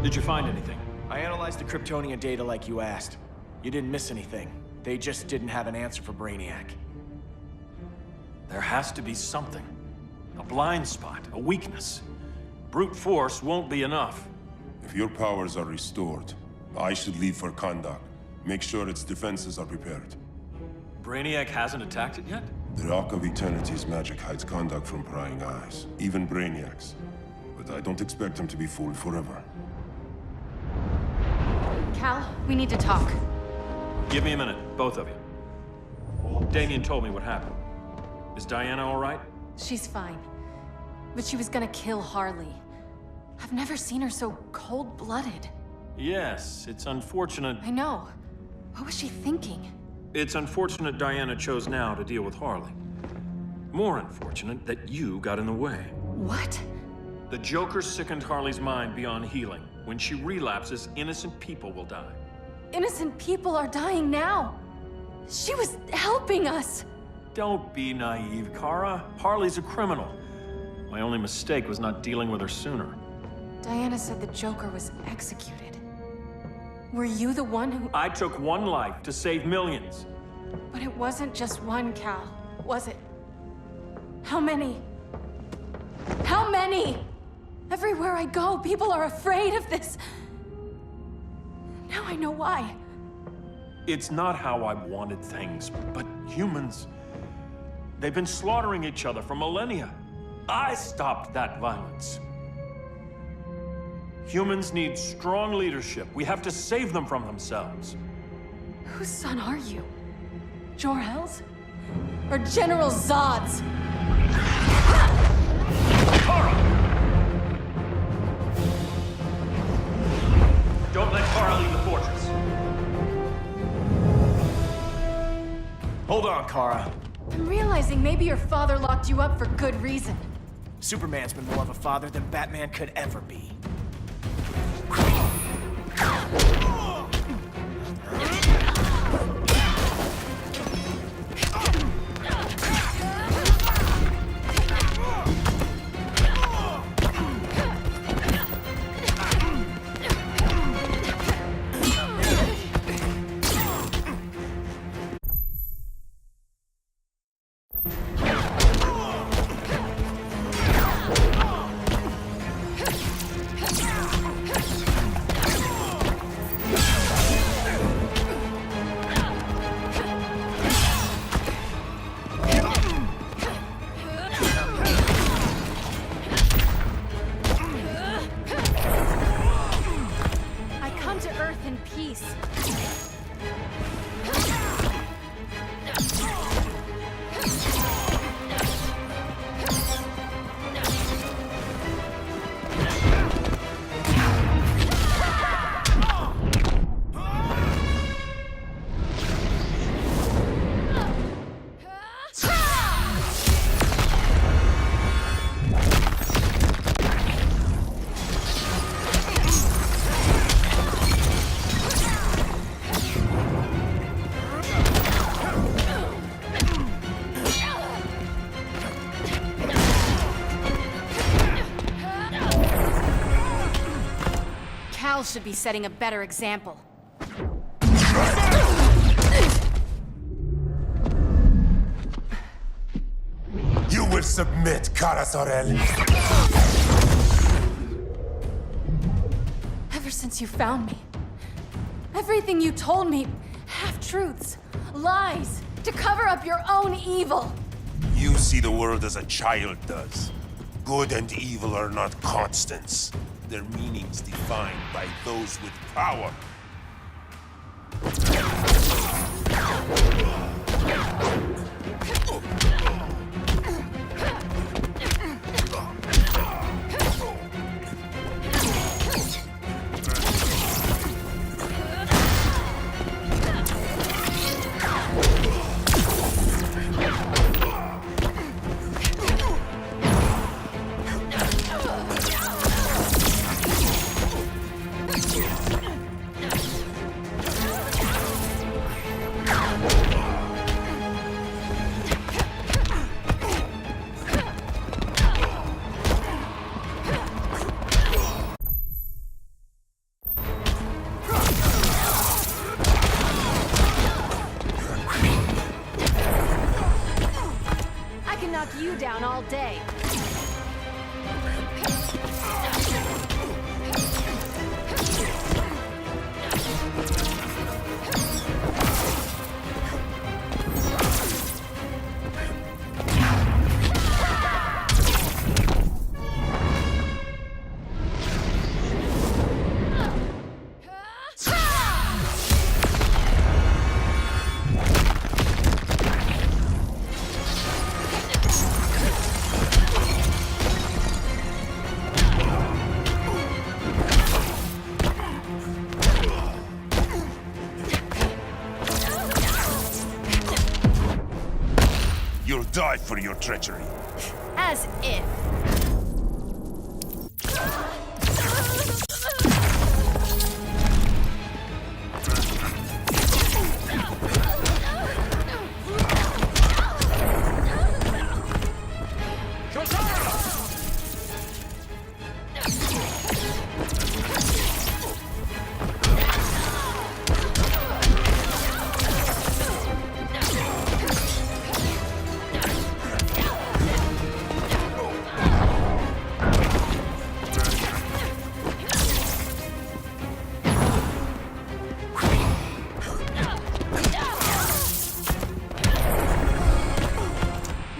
Did you find anything? I analyzed the Kryptonian data like you asked. You didn't miss anything. They just didn't have an answer for Brainiac. There has to be something. A blind spot, a weakness. Brute force won't be enough. If your powers are restored, I should leave for Kahndaq. Make sure its defenses are prepared. Brainiac hasn't attacked it yet? The Rock of Eternity's magic hides Kahndaq from prying eyes, even Brainiac's. But I don't expect him to be fooled forever. Cal, we need to talk. Give me a minute, both of you. Damien told me what happened. Is Diana all right? She's fine. But she was gonna kill Harley. I've never seen her so cold-blooded. Yes, it's unfortunate. I know. What was she thinking? It's unfortunate Diana chose now to deal with Harley. More unfortunate that you got in the way. What? The Joker sickened Harley's mind beyond healing. When she relapses, innocent people will die. Innocent people are dying now. She was helping us. Don't be naive, Kara. Harley's a criminal. My only mistake was not dealing with her sooner. Diana said the Joker was executed. Were you the one who... I took one life to save millions. But it wasn't just one, Cal, was it? How many? How many? Everywhere I go, people are afraid of this. Now I know why. It's not how I wanted things, but humans... They've been slaughtering each other for millennia. I stopped that violence. Humans need strong leadership. We have to save them from themselves. Whose son are you? Jor-El's? Or General Zod's? Don't let Kara leave the fortress. Hold on, Kara. I'm realizing maybe your father locked you up for good reason. Superman's been more of a father than Batman could ever be. should be setting a better example. You will submit, Kara Zor-El. Ever since you found me, everything you told me, half-truths, lies, to cover up your own evil. You see the world as a child does. Good and evil are not constants. Their meanings defined by those with power. You down all day. You'll die for your treachery. As if.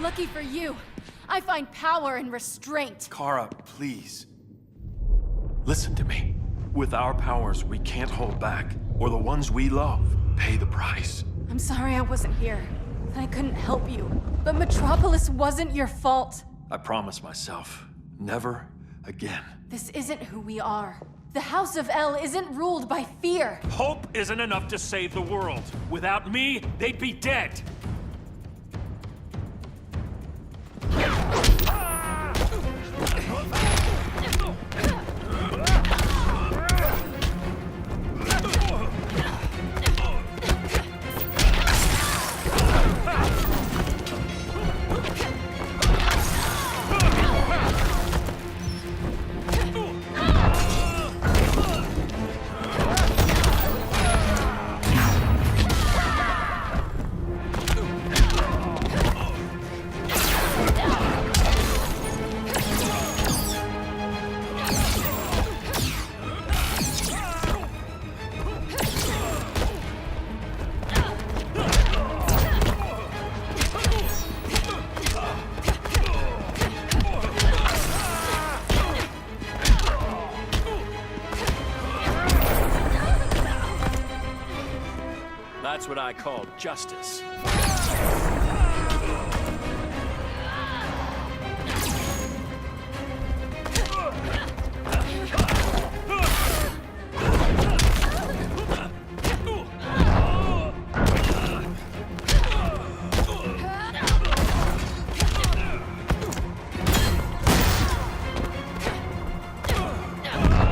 Lucky for you, I find power in restraint. Kara, please. Listen to me. With our powers, we can't hold back, or the ones we love pay the price. I'm sorry I wasn't here, and I couldn't help you. But Metropolis wasn't your fault. I promise myself, never again. This isn't who we are. The House of El isn't ruled by fear. Hope isn't enough to save the world. Without me, they'd be dead. That's what I call justice.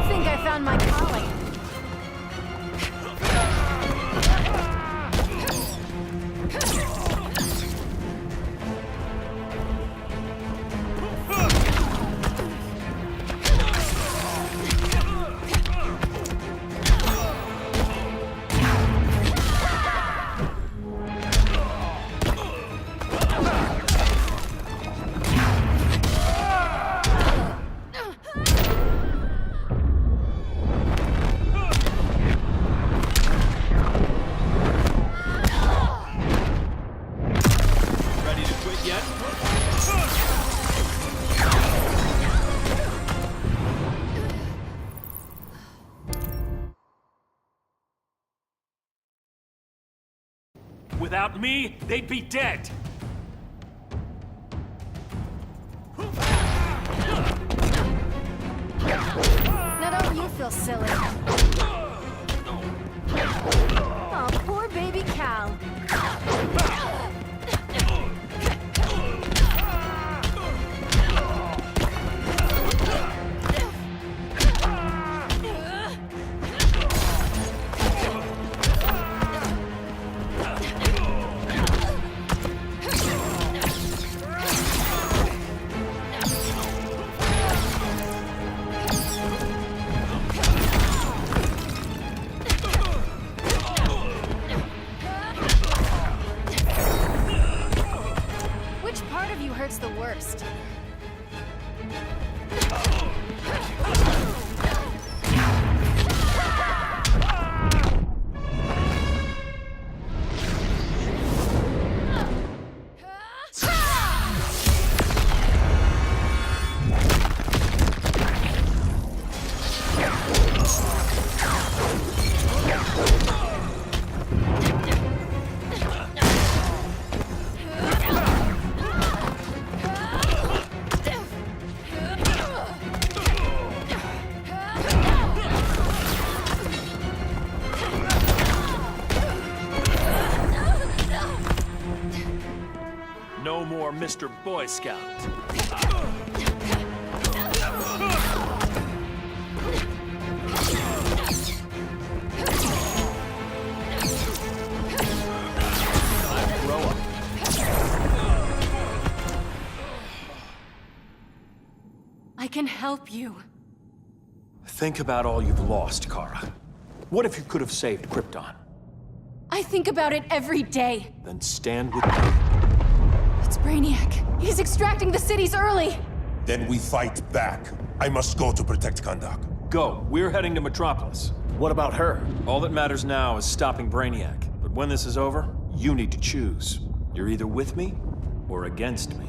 Think I found my calling. Without me, they'd be dead. Now don't you feel silly? Oh, poor baby Cal. Hurts the worst. No more Mr. Boy Scout. Grow up. I can help you. Think about all you've lost, Kara. What if you could have saved Krypton? I think about it every day. Then stand with me. It's Brainiac. He's extracting the cities early. Then we fight back. I must go to protect Kahndaq. Go. We're heading to Metropolis. What about her? All that matters now is stopping Brainiac. But when this is over, you need to choose. You're either with me or against me.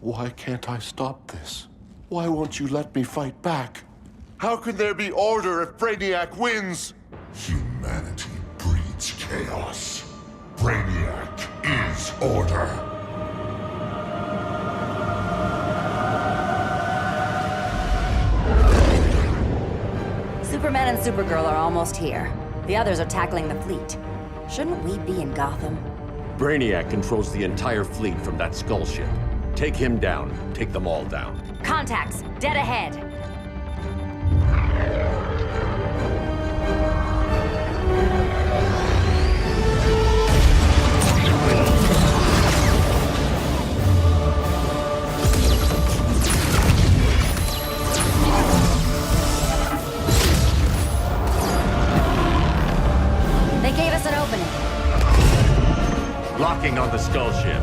Why can't I stop this? Why won't you let me fight back? How can there be order if Brainiac wins? Humanity breeds chaos. Brainiac is order. Superman and Supergirl are almost here. The others are tackling the fleet. Shouldn't we be in Gotham? Brainiac controls the entire fleet from that skull ship. Take him down. Take them all down. Contacts, dead ahead. They gave us an opening. Locking on the skull ship.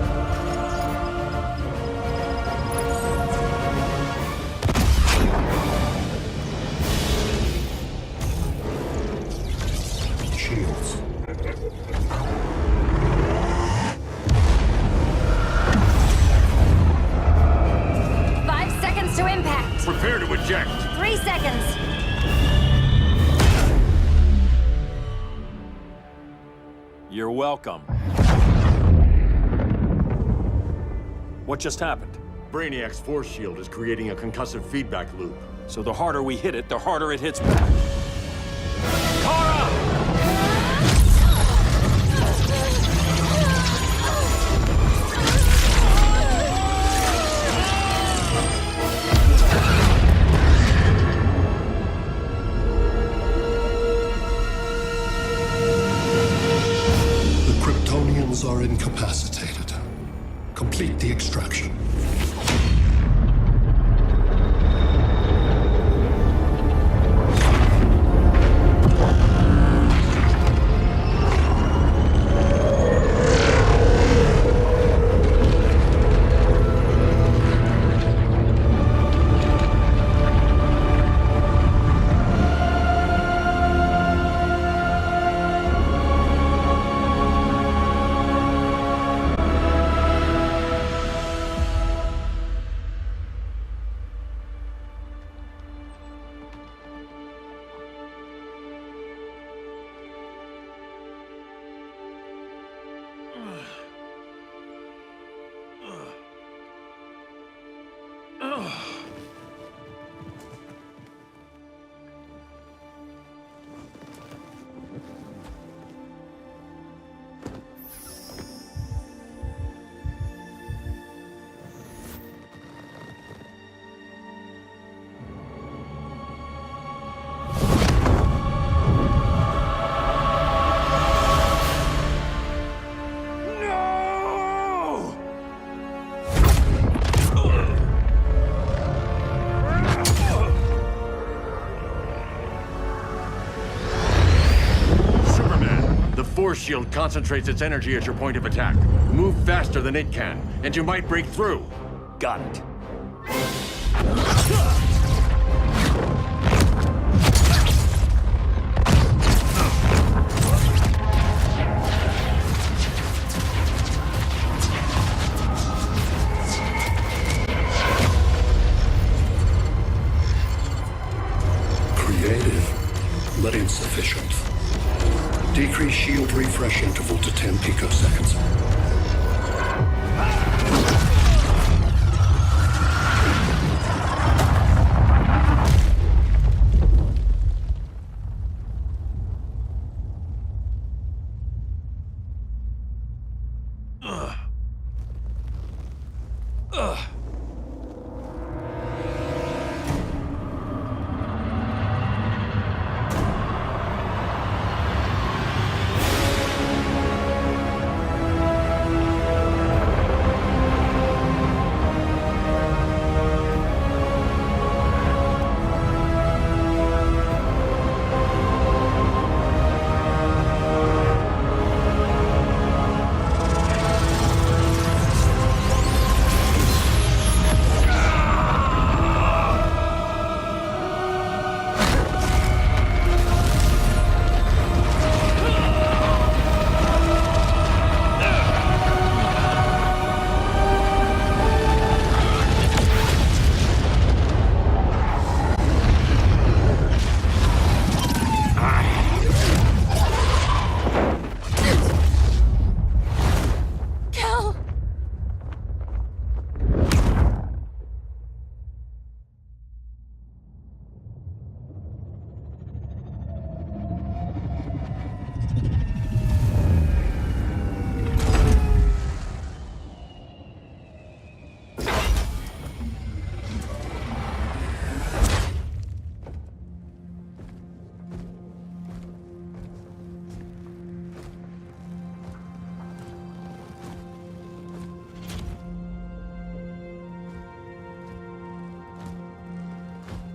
Shields. 5 seconds to impact. Prepare to eject. 3 seconds. You're welcome. What just happened? Brainiac's force shield is creating a concussive feedback loop. So the harder we hit it, the harder it hits back. Kara! The Kryptonians are incapacitated. Complete the extraction. Force shield concentrates its energy at your point of attack. Move faster than it can, and you might break through. Got it. Creative, but insufficient. Decrease shield refresh interval to 10 picoseconds.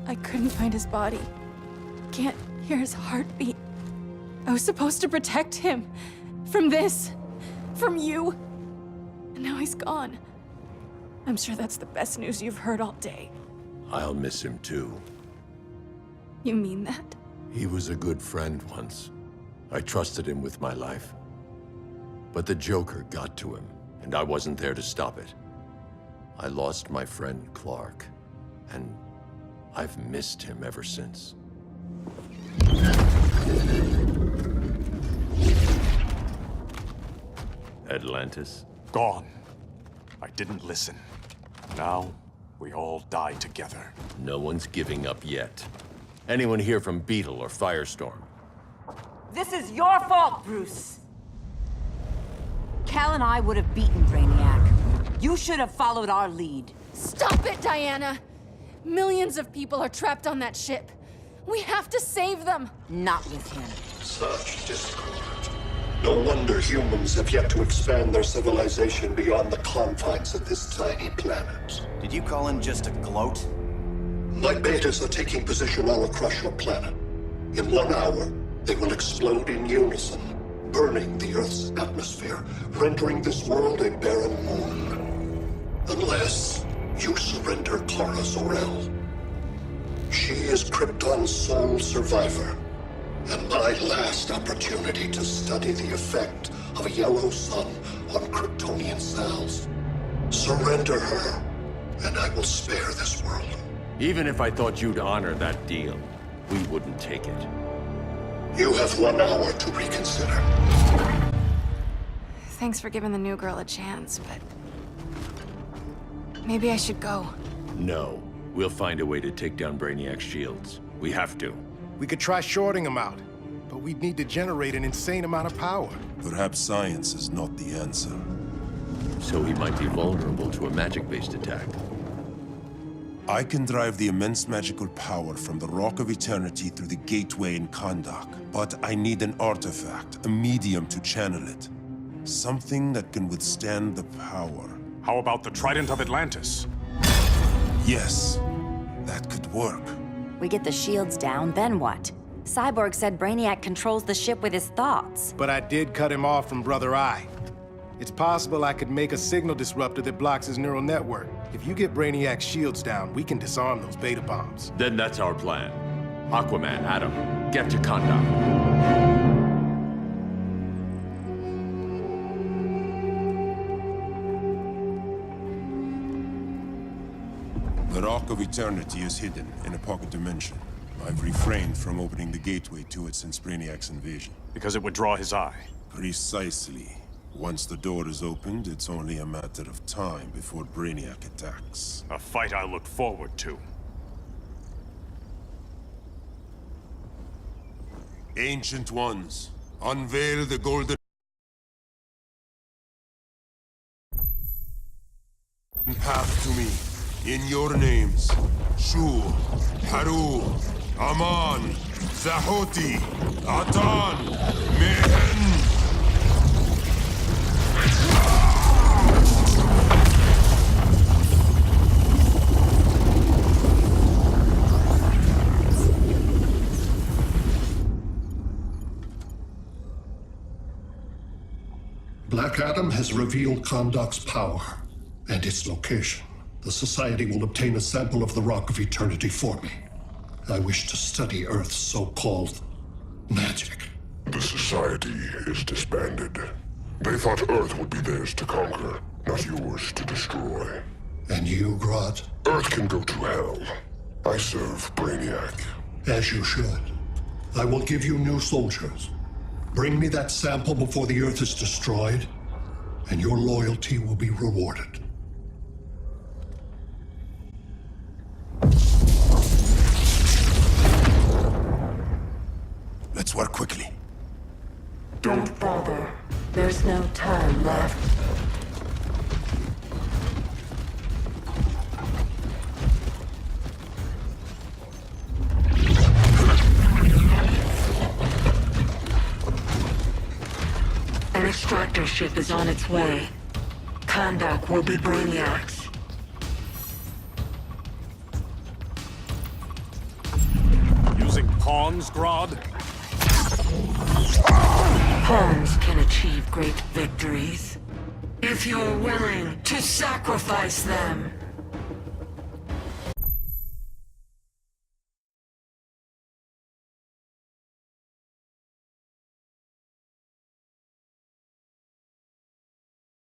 I couldn't find his body. Can't hear his heartbeat. I was supposed to protect him. From this. From you. And now he's gone. I'm sure that's the best news you've heard all day. I'll miss him too. You mean that? He was a good friend once. I trusted him with my life. But the Joker got to him, and I wasn't there to stop it. I lost my friend Clark, and I've missed him ever since. Atlantis? Gone. I didn't listen. Now, we all die together. No one's giving up yet. Anyone here from Beetle or Firestorm? This is your fault, Bruce! Cal and I would have beaten Brainiac. You should have followed our lead. Stop it, Diana! Millions of people are trapped on that ship. We have to save them! Not with him. Such discord. No wonder humans have yet to expand their civilization beyond the confines of this tiny planet. Did you call him just a gloat? My betas are taking position all across your planet. In 1 hour, they will explode in unison, burning the Earth's atmosphere, rendering this world a barren moon. Unless you surrender Kara Zor-El. She is Krypton's sole survivor, and my last opportunity to study the effect of a yellow sun on Kryptonian cells. Surrender her, and I will spare this world. Even if I thought you'd honor that deal, we wouldn't take it. You have 1 hour to reconsider. Thanks for giving the new girl a chance, but... maybe I should go. No. We'll find a way to take down Brainiac's shields. We have to. We could try shorting him out, but we'd need to generate an insane amount of power. Perhaps science is not the answer. So he might be vulnerable to a magic-based attack. I can drive the immense magical power from the Rock of Eternity through the gateway in Kahndaq, but I need an artifact, a medium to channel it. Something that can withstand the power. How about the Trident of Atlantis? Yes, that could work. We get the shields down, then what? Cyborg said Brainiac controls the ship with his thoughts. But I did cut him off from Brother Eye. It's possible I could make a signal disruptor that blocks his neural network. If you get Brainiac's shields down, we can disarm those beta bombs. Then that's our plan. Aquaman, Adam, get to Kahndaq. The Rock of Eternity is hidden in a pocket dimension. I've refrained from opening the gateway to it since Brainiac's invasion. Because it would draw his eye. Precisely. Once the door is opened, it's only a matter of time before Brainiac attacks. A fight I look forward to. Ancient Ones, unveil the golden path to me. In your names, Shu, Haru, Aman, Zahoti, Atan, Mehen. Black Adam has revealed Kahndaq's power and its location. The Society will obtain a sample of the Rock of Eternity for me. I wish to study Earth's so-called magic. The Society is disbanded. They thought Earth would be theirs to conquer, not yours to destroy. And you, Grodd? Earth can go to hell. I serve Brainiac. As you should. I will give you new soldiers. Bring me that sample before the Earth is destroyed, and your loyalty will be rewarded. Let's work quickly. Don't bother. There's no time left. An extractor ship is on its way. Kahndaq will be Brainiac's. Using pawns, Grodd? Pawns can achieve great victories if you're willing to sacrifice them.